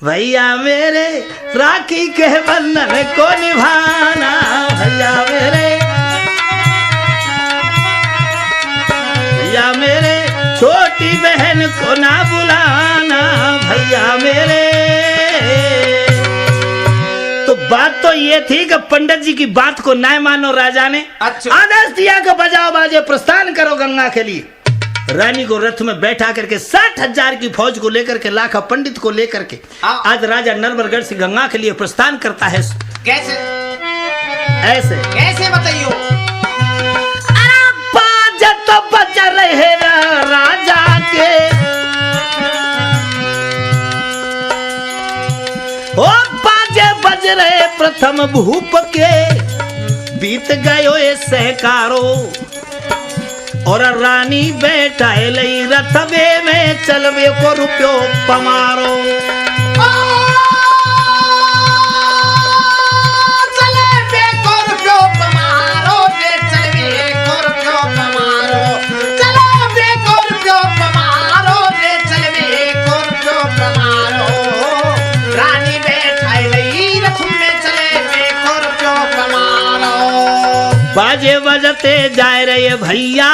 भैया मेरे राखी के बंधन को निभाना, भैया मेरे, भैया मेरे छोटी बहन को ना बुलाना, भैया मेरे। तो बात तो ये थी कि पंडित जी की बात को ना मानो राजा ने। अच्छा। आदेश दिया कि बजाओ बाजे प्रस्थान करो गंगा के लिए। रानी को रथ में बैठा करके 60,000 की फौज को लेकर के लाखा पंडित को लेकर के आज राजा नरवरगढ़ से गंगा के लिए प्रस्थान करता है। कैसे? ऐसे कैसे बताइयो? तो बच रहे राजा के ओ बाजे बज रहे प्रथम भूप के, बीत गयो ये सहकारो और रानी बैठा लई रथवे में चलवे को रुपयो पमारो। बाजे बजते जाए रहे भैया,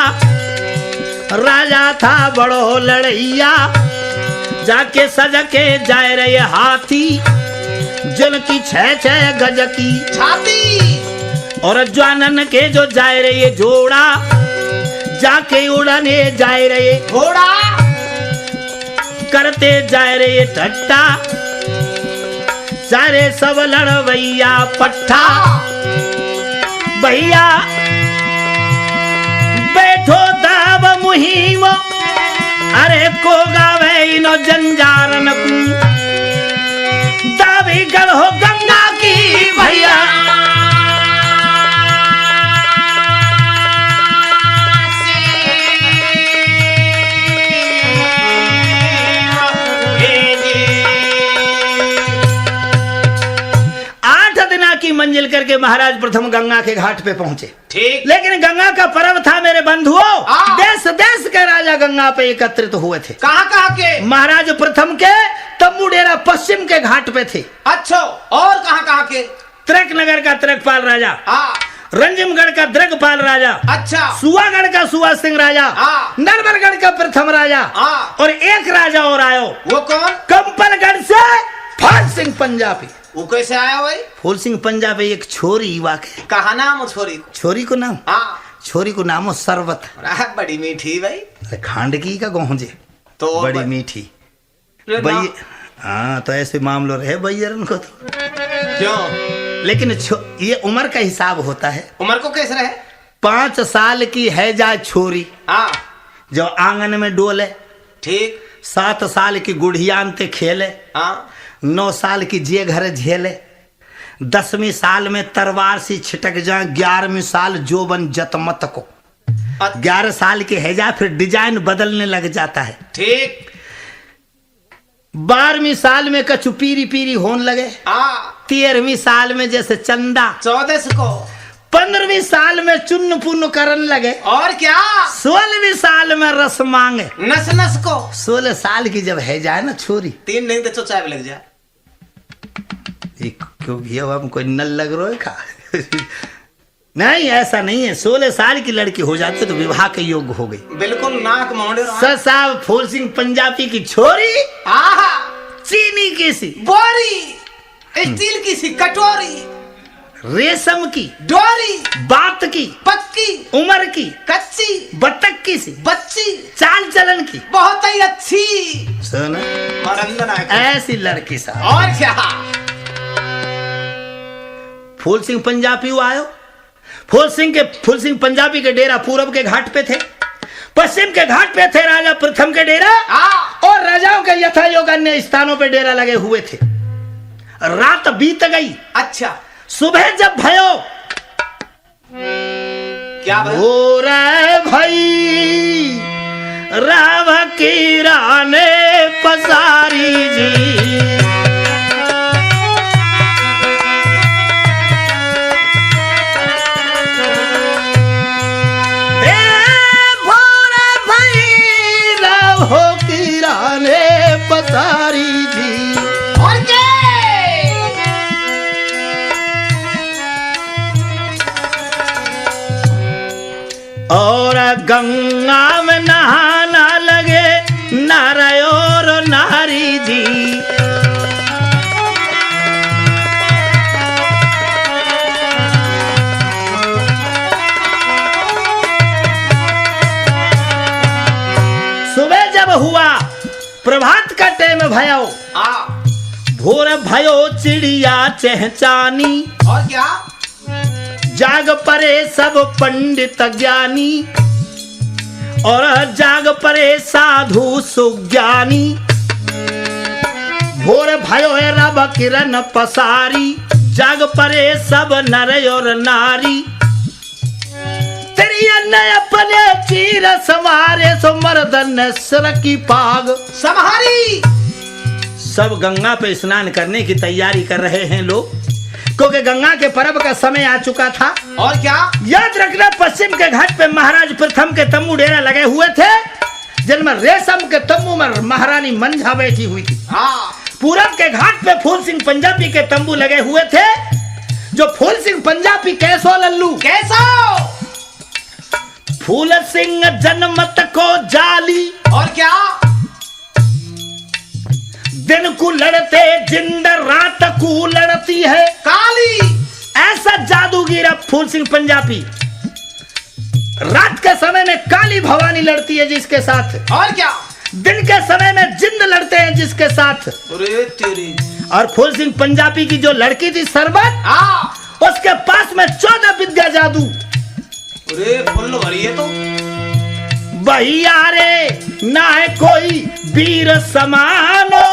राजा था बड़ो लड़ैया, जाके सज के जाए रहे हाथी, जिनकी 6 गज की छाती, और ज्वानन के जो जाए रहे जोड़ा, जाके उड़ने जाए रहे घोड़ा, करते जाए रहे ठट्टा, सारे सब लड़वैया पट्ठा भैया बैठो दाब मुहिम अरे को गावे इनो जंजारन को दावी गढ़ हो गंगा की भैया की मंजिल करके महाराज प्रथम गंगा के घाट पे पहुंचे। ठीक। लेकिन गंगा का पर्व था मेरे बंधुओं, देश देश के राजा गंगा पे एकत्रित हुए थे। कहाँ के? महाराज प्रथम के तंबू डेरा पश्चिम के घाट पे थे। अच्छा, और कहाँ के? त्रिक नगर का त्रिकपाल राजा, रंजिमगढ़ का द्रगपाल राजा, अच्छा, सुवागढ़ का सुवा सिंह राजा, नरवरगढ़ का प्रथम राजा, और एक राजा और आयो। वो कौन? कंपलगढ़ से फूल सिंह पंजाबी। वो कैसे आया भाई? फूल सिंह पंजाबी एक छोरी वाके। कहा नाम छोरी को? छोरी को नाम? छोरी को नाम हो सरवत। बड़ी मीठी भाई। खांडकी का गोहजे तो बड़ी मीठी भाई। हाँ तो ऐसे मामलों रहे भैया को तो क्यों? लेकिन ये उम्र का हिसाब होता है। उम्र को कैसे रहे? 5 साल की है जा छोरी जो आंगन में डोले। ठीक। 7 साल की गुड़ियान ते खेले। 9 साल की जे घर झेले। 10वीं साल में तलवार से छिटक जाए। 11वीं साल जोबन जतमत को। 11 साल की है जा फिर डिजाइन बदलने लग जाता है। ठीक। 12वीं साल में कछु पीरी पीरी होने लगे। 13वीं साल में जैसे चंदा। 14 को। 15वीं साल में चुन्न पुन्न करने लगे। और क्या? 16वीं साल में रस मांगे। नस नस को। 16 साल की जब है जाए ना छोरी, 3 नहीं तो चाय लग जाए। क्योंकि अब कोई नल लग रहा है का? नहीं ऐसा नहीं है। 16 साल की लड़की हो जाती तो विवाह के योग्य हो गई। बिल्कुल नाक मोड़े। साहब फूल सिंह पंजाबी की छोरी चीनी की सी बोरी, स्टील की सी कटोरी, रेशम की डोरी, बात की पक्की, उम्र की कच्ची, बतख की सी बच्ची, चाल चलन की बहुत ही अच्छी। सुन ऐसी लड़की साहब। और क्या? फूल सिंह पंजाबी आयो। फूल सिंह पंजाबी के डेरा पूरब के घाट पे थे। पश्चिम के घाट पे थे राजा प्रथम के डेरा। और राजाओं के यथा योग अन्य स्थानों पे डेरा लगे हुए थे। रात बीत गई। अच्छा। सुबह जब भयो क्या हो रे भाई राव की राने पसारी जी। पसारी जी। और गंगा में नहाना लगे नर और नारी जी। सुबह जब हुआ प्रभात का टाइम भयो। भोर भयो चिड़िया चहचानी। और क्या? जाग परे सब पंडित ज्ञानी और जाग परे साधु सुज्ञानी। भोर भयो है रब किरण पसारी। जाग परे सब नर और नारी। अपने चीर सवारे सो मर्दन सर की पाग संहारी। सब गंगा पे स्नान करने की तैयारी कर रहे हैं लोग, क्योंकि गंगा के पर्व का समय आ चुका था। और क्या? याद रखना पश्चिम के घाट पे महाराज प्रथम के तंबू डेरा लगे हुए थे, जिनमें रेशम के तंबू में महारानी मंझा बैठी हुई थी। पूरब के घाट पे फूल सिंह पंजाबी के तंबू लगे हुए थे। जो फूल सिंह पंजाबी कैसो लल्लू कैसो फूल सिंह जनमत को जाली। और क्या? दिन को लड़ते जिंद रात को लड़ती है काली। ऐसा जादूगिर फूल सिंह पंजाबी। रात के समय में काली भवानी लड़ती है जिसके साथ। और क्या? दिन के समय में जिंद लड़ते हैं जिसके साथ। अरे तेरी। और फूल सिंह पंजाबी की जो लड़की थी सरबत, हाँ उसके पास में 14 विद्या जादू। अरे फुल भरी है तो भैया रे ना है कोई वीर समानो,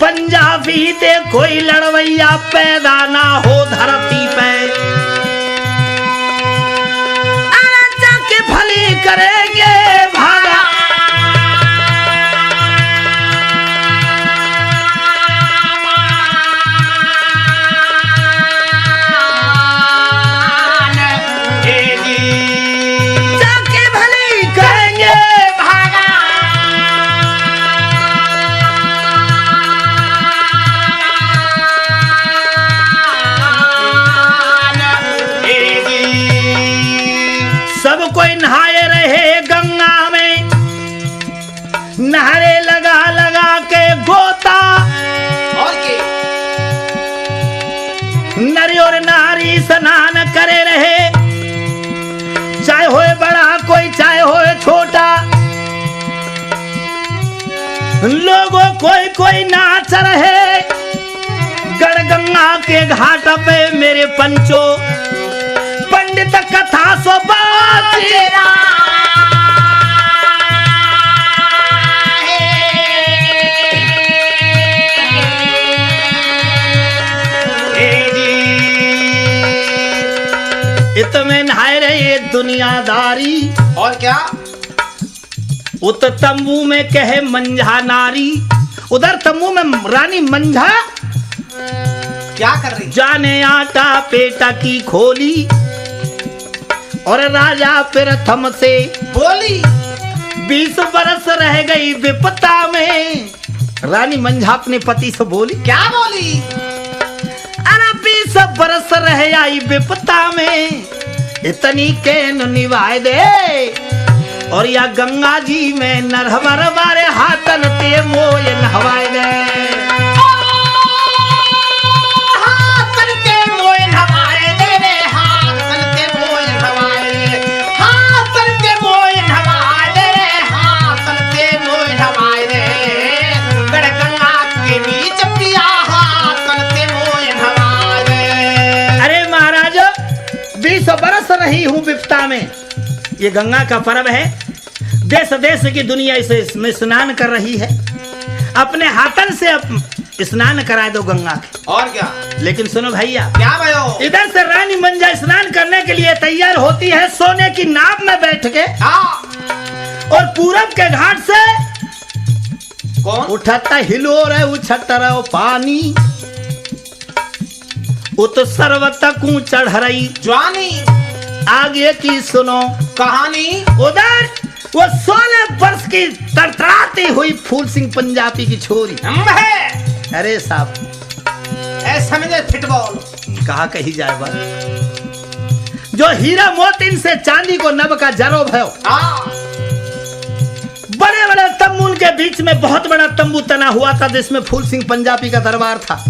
पंजाबी दे कोई लड़वैया पैदा ना हो धरती पे। अरे जाके भली करेंगे भागा, जाके भली करेंगे भागा। सब कोई नहाए रहे गंगा में, नहरे लगा लगा के गोता, और के नरी और नारी स्नान करे रहे, चाहे होए बड़ा कोई चाहे होए छोटा। लोगों कोई कोई नाच रहे गणगंगा के घाट पे मेरे पंचो, पंडित कथा सो बाची। इतने नहाए रहे दुनियादारी, और क्या उत तंबू में कहे मंझा नारी, उधर तंबू में रानी मंझा क्या कर रही जाने आटा पेटा की खोली, और राजा प्रथम से बोली 20 बरस रह गई विपता में। रानी मंझा अपने पति से बोली, क्या बोली 20 बरस रह आई विपता में, इतनी केन निभाए दे, और या गंगा जी में नरहवर वारे हाथन ते मोय नहवाए दे। हाथन ते मोय नहवाए दे रे, हाथन ते मोय नहवाए दे, हाथन ते मोय नहवाए दे रे, हाथन ते मोय नहवाए दे। गणगंगा के बीच पिया हाथन ते मोय नहवाए दे। अरे महाराज 20 बरस रही हूँ विपता में, ये गंगा का पर्व है, देश देश की दुनिया इसे इसमें स्नान कर रही है, अपने हाथन से स्नान कराए दो गंगा के। और क्या लेकिन सुनो भैया, क्या भयो इधर से रानी मंझा स्नान करने के लिए तैयार होती है सोने की नाव में बैठ के, हाँ और पूरब के घाट से कौन उठता हिलोर है उछट रहो पानी, उत सर्वतकू चढ़ रही जवानी आगे की सुनो कहानी। उधर वो 16 वर्ष की तड़तड़ाती हुई फूल सिंह पंजाबी की छोरी, है अरे साहब ऐ समझे फुटबॉल कहा कही जाए बात, जो हीरा मोतिन से चांदी को नभ का जरो भयो, हाँ बड़े बड़े तंबू के बीच में बहुत बड़ा तंबू तना हुआ था जिसमें फूल सिंह पंजाबी का दरबार था।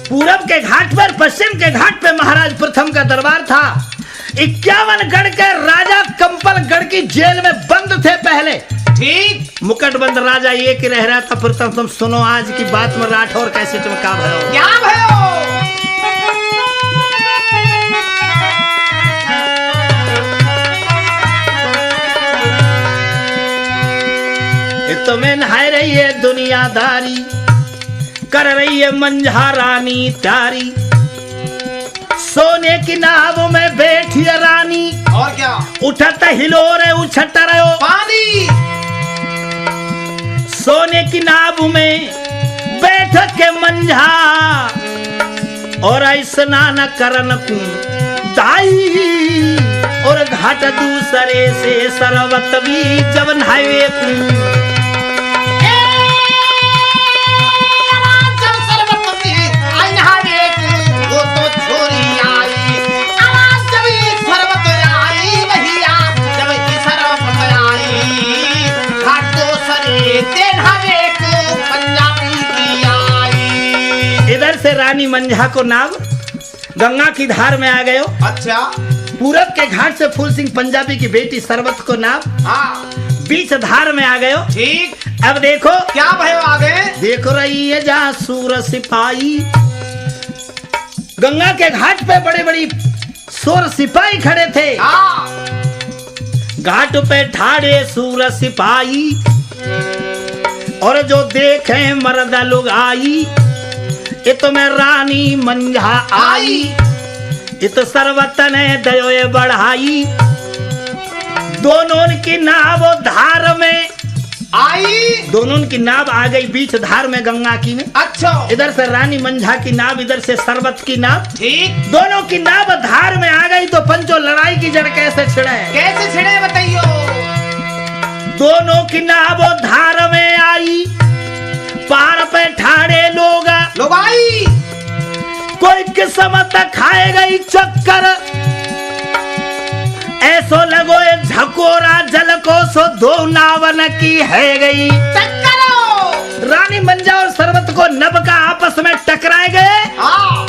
पूरब के घाट पर पश्चिम के घाट पे महाराज प्रथम का दरबार था। 51 गढ़ के राजा कंपल गढ़ की जेल में बंद थे पहले, ठीक मुकटबंद राजा एक ही रह रहा था प्रथम। तुम सुनो आज की बात में राठौर कैसे चमका भयो। क्या भयो तुम्हें नहाय रही है दुनियादारी, कर रही है मंझा रानी प्यारी, सोने की नाव में बैठी है रानी, और क्या उठत हिलोरे उछट रहो पानी। सोने की नाव में बैठ के मंझा, और स्नान करन दाई, और घाट दूसरे से सरवत भी जब नहावे इधर से रानी मंझा को नाव गंगा की धार में आ गए हो। अच्छा पूरब के घाट से फूल सिंह पंजाबी की बेटी सरबत को नाव, हाँ बीच धार में आ गए हो। ठीक। अब देखो क्या भयो आगे? देख रही है जहाँ सूर सिपाही, गंगा के घाट पे बड़े बड़ी सूर सिपाही खड़े थे। हाँ। घाट पे ठाड़े सूर सिपाही, और जो देखे मर्द लोग आई, ये तो मैं रानी मंझा आई, ये तो सरवत ने दयो बढ़ाई। दोनों की नाव धार में आई। दोनों की नाव आ गई बीच धार में गंगा की में। अच्छा। इधर से रानी मंझा की नाव, इधर से सरवत की नाव। ठीक। दोनों की नाव धार में आ गई तो पंचो लड़ाई की जड़ कैसे छिड़े? कैसे छिड़े बताइयो? दोनों की नाव धार में आई, पार पे ठाड़े लोग आई। कोई किस्मत खाए गई चक्कर, ऐसो लगो एक झकोरा जल को सो दो नावन की है गई टक्करो। रानी मंझा और सरवत को नभ का आपस में टकराए गए। हाँ।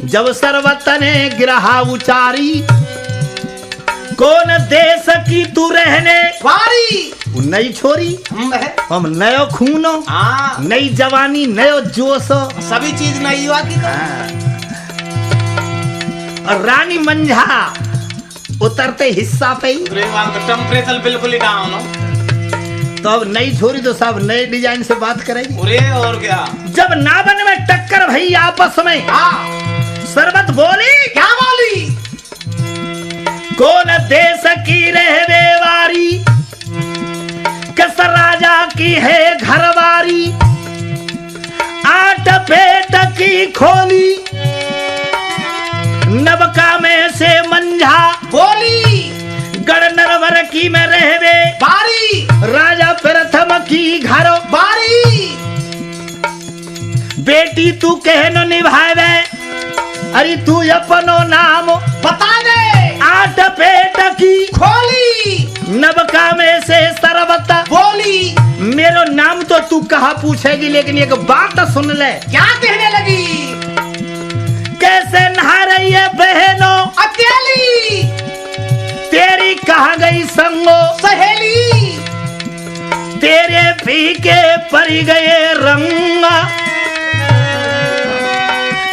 जब सरवत ने गिरहा उचारी, कौन देश की तू रहने वारी? नई छोरी हम नयो खूनो, हाँ। नई जवानी, नयो जोशो, सभी चीज नई हुआ की। और रानी मंझा उतरते हिस्सा पे ही टेम्परेचर बिल्कुल ही डाउन हो। तो अब नई छोरी तो सब नए डिजाइन से बात करेगी। अरे और क्या? जब नावन में टक्कर भई आपस में, हाँ। सरवत बोली, क्या बोली? कौन देश की रहवे वारी, किस राजा की है घरवारी, आठ पेट की खोली, नबका में से मंझा बोली, गढ़ नरवर की में रहवे बारी, राजा प्रथम की घर बारी। बेटी तू कहनो निभावे, अरे तू अपनो नाम बता दे। आठ पेट की खोली, नबका में से सरवत बोली, मेरो नाम तो तू कहा पूछेगी, लेकिन एक बात सुन ले। क्या कहने लगी? कैसे नहा रही है बहनों अकेली, तेरी कहाँ गई संगो सहेली, तेरे फीके पड़ गए रंग,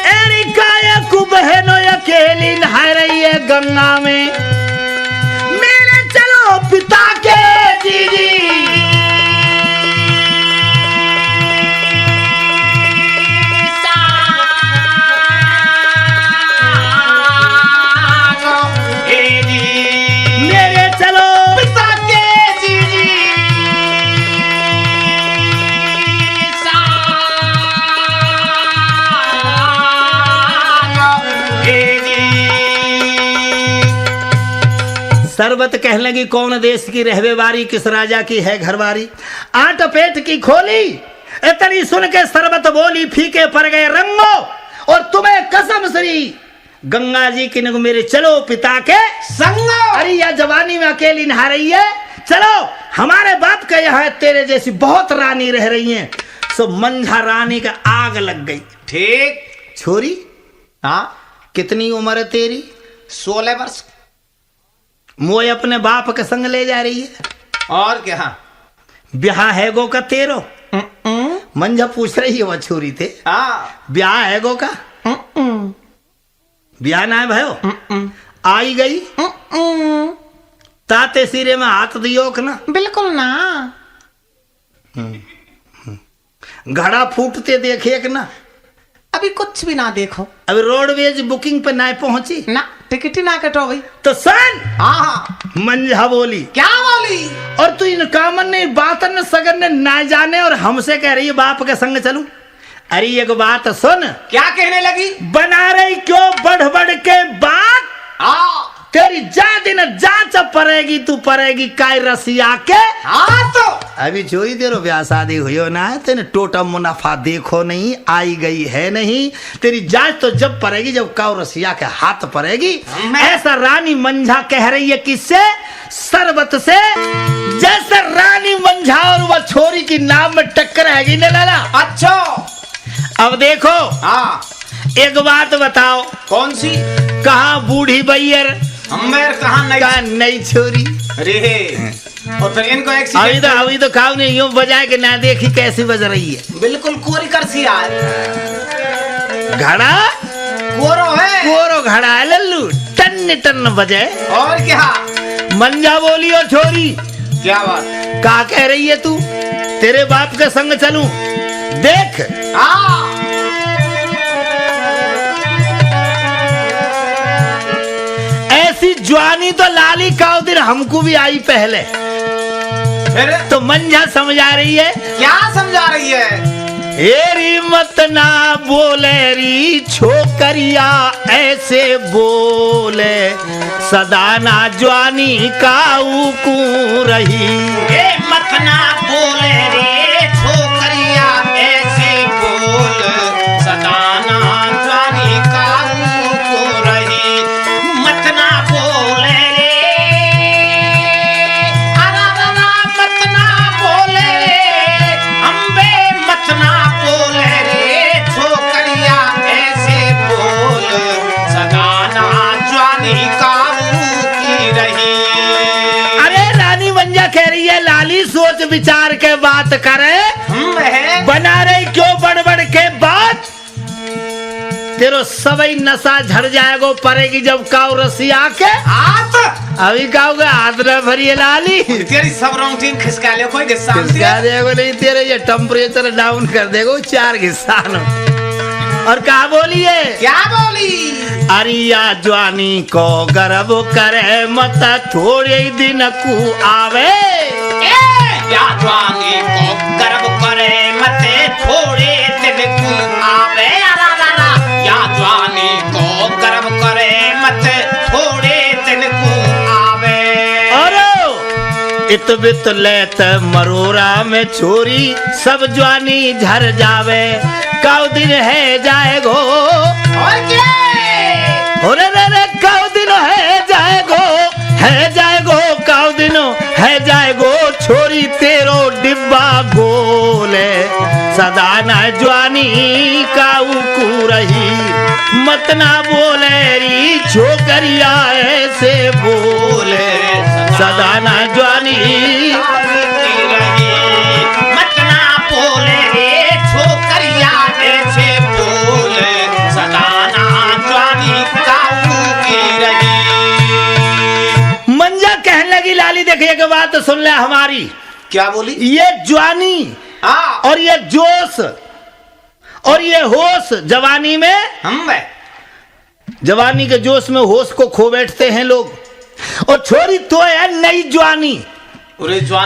एरी काया कु बहनों अकेली नहा रही है गंगा में, मेरे चलो पिता के दीदी। सरबत कहने लगी, कौन देश की रहवेवारी, किस राजा की है घरवारी, आठ पेट की खोली। इतनी सुन के सरबत बोली, फीके पड़ गए रंगो, और तुम्हें कसम श्री गंगा जी की नगु मेरे चलो पिता के संगो। अरे यह जवानी में अकेली नहा रही है, चलो हमारे बाप के यहाँ तेरे जैसी बहुत रानी रह रही हैं। सो मंझा रानी का आग लग गई। ठीक। छोरी, हाँ, कितनी उम्र है तेरी? 16 वर्ष। मोय अपने बाप के संग ले जा रही है। और क्या? ब्याह है गो का तेरो? मंझा पूछ रही है वो छोरी थे। हाँ। ब्याह है गो का? ब्याह ना है भयो? आई गई ताते सिरे में हाथ दियो कि ना? बिल्कुल ना। घड़ा फूटते देखे कि ना? अभी कुछ भी ना देखो। अभी रोडवेज बुकिंग पे ना पहुंची ना, टिकट ही ना कटो भाई। तो सन हाँ। मंझा बोली, क्या बोली? और तू इन कामन ने बातन ने सगन ने ना जाने और हमसे कह रही है बाप के संग चलूं। अरे एक बात सुन। क्या कहने लगी? बना रही क्यों बढ़ बढ़ के बात? हाँ। तेरी जा दिन जांच पड़ेगी, तू पड़ेगी काय रसिया के। हाँ तो अभी जोई देरो ब्याह शादी हुई हो ना, तेने टोटा मुनाफा देखो नहीं, आई गई है नहीं। तेरी जांच तो जब पड़ेगी जब काउ रसिया के हाथ पड़ेगी। ऐसा रानी मंझा कह रही है किससे? सरबत से। जैसे रानी मंझा और वह छोरी की नाम में टक्कर है ना लाला। अच्छा, अब देखो। हाँ, एक बात बताओ। कौन सी? कहाँ बूढ़ी बैयर, हमें कहा नहीं? कहाँ नई छोरी। अरे और फिर इनको अभी एक्सीडेंट तो अभी तो खाओ नहीं यूं बजाए कि ना देखी कैसी बज रही है। बिल्कुल कोरी कर सी यार, घड़ा कोरो है। कोरो घड़ा है लल्लू, टन टन बजे। और क्या मंजा बोली और छोरी, क्या बात। का कह रही है तू? तेरे बाप के संग चलूं? देख हाँ ऐसी जवानी तो लाली का दिन हमको भी आई पहले, फिर तो मंजा समझा रही है। क्या समझा रही है? हेरी मत ना बोले री छोकरिया ऐसे बोले, सदा ना जवानी काऊ कू रही। ए मत ना बोले रे छोकरिया ऐसे बोल, सदा ना जानी काऊ को रही। मत ना बोले रे, अरा मत ना बोले रे, अम्बे मत ना बोले रे छोकरिया ऐसे बोल, सदा ना जानी काऊ की रही। अरे रानी मंजा कह रही है लाली सोच विचार के बात करे, है बना रही क्यों बढ़ बढ़ के बात? तेरो सबई नशा झड़ जाएगो पड़ेगी जब काऊ रसी आके। हाथ अभी काऊ का हाथ न भरिए लाली, तेरी सब रौंगटी खिसका ले कोई गुस्सा खिसका देगो नहीं, तेरे ये टेम्परेचर डाउन कर देगो 4 किसान। और कहा बोली है? क्या बोली? अरिया जवानी को गर्व करे मत थोड़े ही दिन को आवे। या जवानी को गर्व करे मत थोड़े दिन को आवे। या जवानी को गर्व करे मत थोड़े दिन को आवे। और इत बित लेत मरोरा में छोरी सब जवानी झर जावे, काउ दिन है जाएगो। और क्या? रे काउ दिन है जाएगो काउ दिन है जाएगो, छोरी तेरो डिब्बा गोले, सदा न जवानी काऊ कू रही। मत ना बोले री छोकरिया ऐसे बोले, सदा न जवानी की रही। मत ना बोले रे छोकरिया ऐसे बोले, सदा ना जवानी काऊ की रही। मंजा कहने लगी लाली देखिए के बात तो सुन ले हमारी। क्या बोली? ये जवानी हाँ और ये जोश और ये होश जवानी में, हम जवानी के जोश में होश को खो बैठते हैं लोग। और छोरी तो है नई जवानी,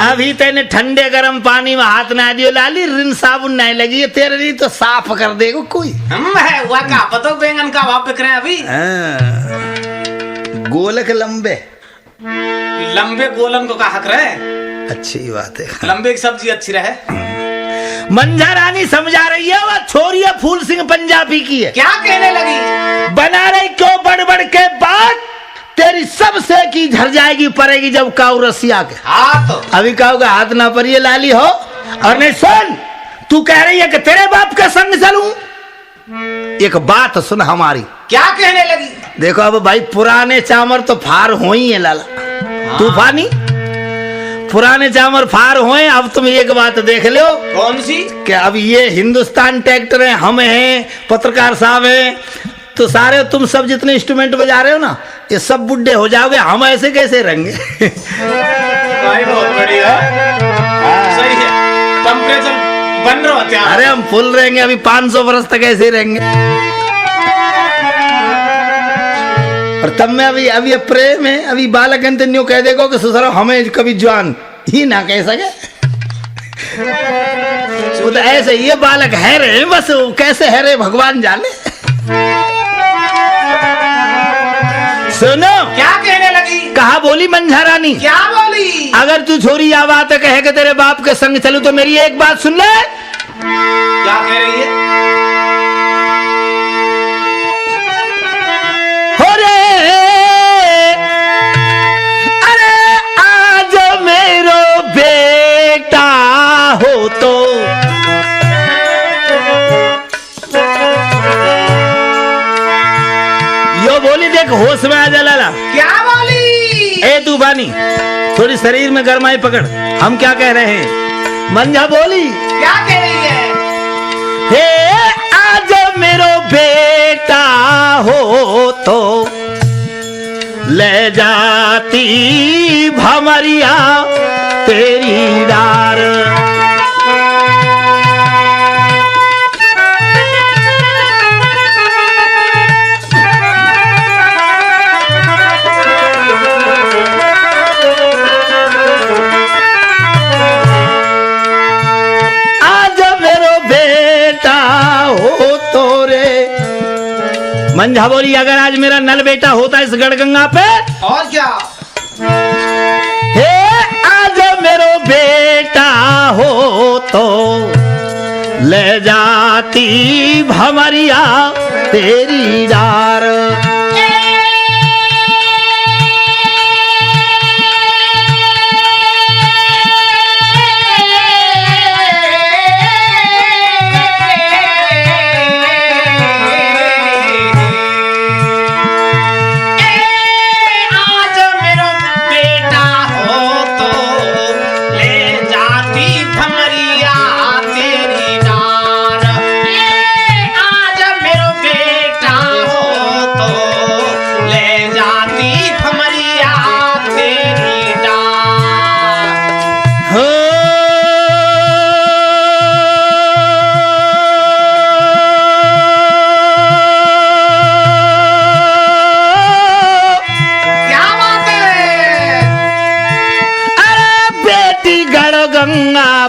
अभी तेने ठंडे गर्म पानी में हाथ ना दियो लाली, रिन साबुन नहीं लगी है तेरे लिए तो साफ कर देगो कोई। हम है हुआ का पतो बैंगन का भाव बिक रहे हैं अभी। गोलक लंबे लंबे गोलन को का हक रहे, अच्छी बात है। लंबे की सब्जी अच्छी रहे। मंजा रानी समझा रही है, वह छोरी है फूल सिंह पंजाबी की है। क्या कहने लगी? बना रही क्यों बढ़ बढ़ के बात, तेरी सबसे की झर जाएगी पड़ेगी जब काऊ रसिया के। हाथ अभी काऊ का हाथ ना परिए लाली हो। और नहीं सुन, तू कह रही है कि तेरे बाप के संग चलूं, एक बात सुन हमारी। क्या कहने लगी? देखो अब भाई पुराने चामर तो फार हो ही है लाला, तूफानी पुराने चामर फार होए। अब तुम एक बात देख लो। कौन सी? कि अब ये हिंदुस्तान ट्रैक्टर है, हम हैं, पत्रकार साहब हैं, तो सारे तुम सब जितने इंस्ट्रूमेंट बजा रहे हो ना, ये सब बुड्ढे हो जाओगे, हम ऐसे कैसे रहेंगे? भाई बहुत बढ़िया, सही है। टेम्परेचर बन रहा है। अरे हम फुल रहेंगे, अभी 500 वर्ष तक ऐसे ही रहेंगे। और तब में अभी ये प्रेम है, अभी बालक न्यू कह देगो कि ससुर हमें कभी जवान ही ना कह सके। वो तो ऐसे ये बालक है रे, बस कैसे है रे भगवान जाने। सुनो क्या कहने लगी? कहा बोली मंझा रानी। क्या बोली? अगर तू छोरी या बात कहे कि तेरे बाप के संग चलूं तो मेरी एक बात सुन ले। क्या कह रही है? हो रे अरे आज मेरो बेटा हो तो यो बोली, देख होश में आ जा लाला। क्या बोली? ए तूफानी, थोड़ी शरीर में गरमाई पकड़, हम क्या कह रहे हैं। मंझा बोली, क्या कह रही है? हे आज मेरो बेटा हो तो ले जाती भमरिया तेरी डार। मंझा बोली, अगर आज मेरा नल बेटा होता इस गढ़गंगा पे, और क्या? हे आज मेरो बेटा हो तो ले जाती भमरिया तेरी डार।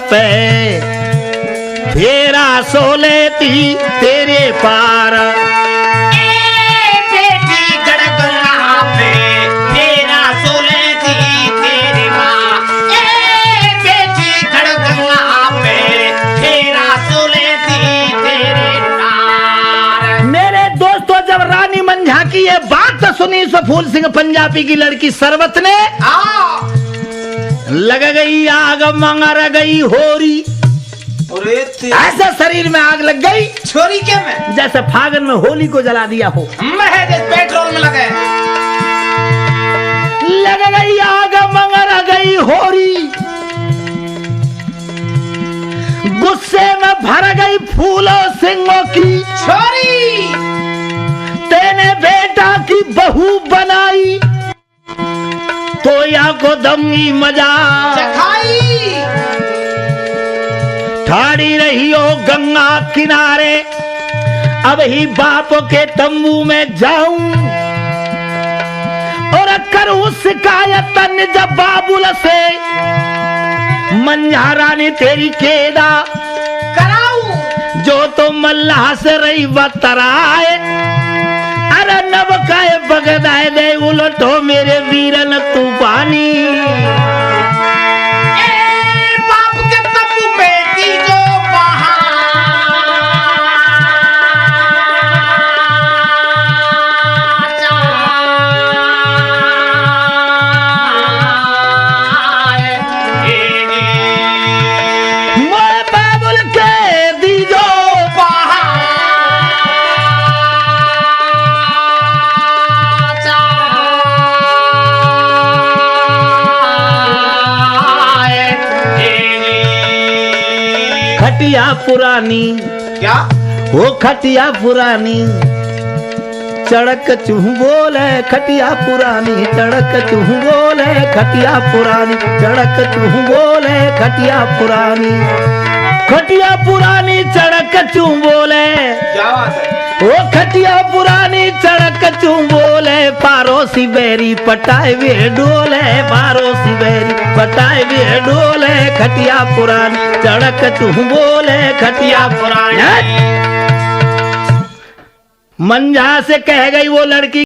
पे फेरा सो लेती तेरे पार। बेटी गढ़गंगा पे फेरा सो लेती तेरे पार। बेटी गढ़गंगा पे फेरा सो लेती तेरे पार। मेरे दोस्तों, जब रानी मंझा की ये बात सुनी सो फूल सिंह पंजाबी की लड़की सरबत ने लग गई आग, मंगर गई होरी। ऐसा शरीर में आग लग गई, छोरी के में जैसे फागन में होली को जला दिया हो। पेट्रोल में लगे लग गई आग, मंगर गई होरी। गुस्से में भर गई फूलों सिंहों की छोरी। तेने बेटा की बहू बनाई तो या को दंगी मजा चखाई। ठाड़ी रही हो गंगा किनारे, अब ही बाप के तंबू में जाऊं और करूं शिकायत निज बाबुल से। मंझा रानी तेरी केदा कराऊं जो तो मल्लाह से रही बतराए। अरे नब काए बगदाए दे उलटो मेरे वीरन तूफानी। बाप के तंबू बेटी जो खटिया पुरानी, क्या वो खटिया पुरानी चड़क चूह बोले। खटिया पुरानी चड़क चूह बोले। खटिया पुरानी चड़क चूह बोले। खटिया पुरानी, खटिया पुरानी चड़क चूह बोले। क्या बात है? वो खटिया पुरानी चड़क चूह बोले। पारोसी बैरी पटाए वे डोले। पारोसी बैरी पटाए वे डोले। खटिया पुरानी चड़क चूह बोले। खटिया पुरानी। मंझा से कह गई वो लड़की।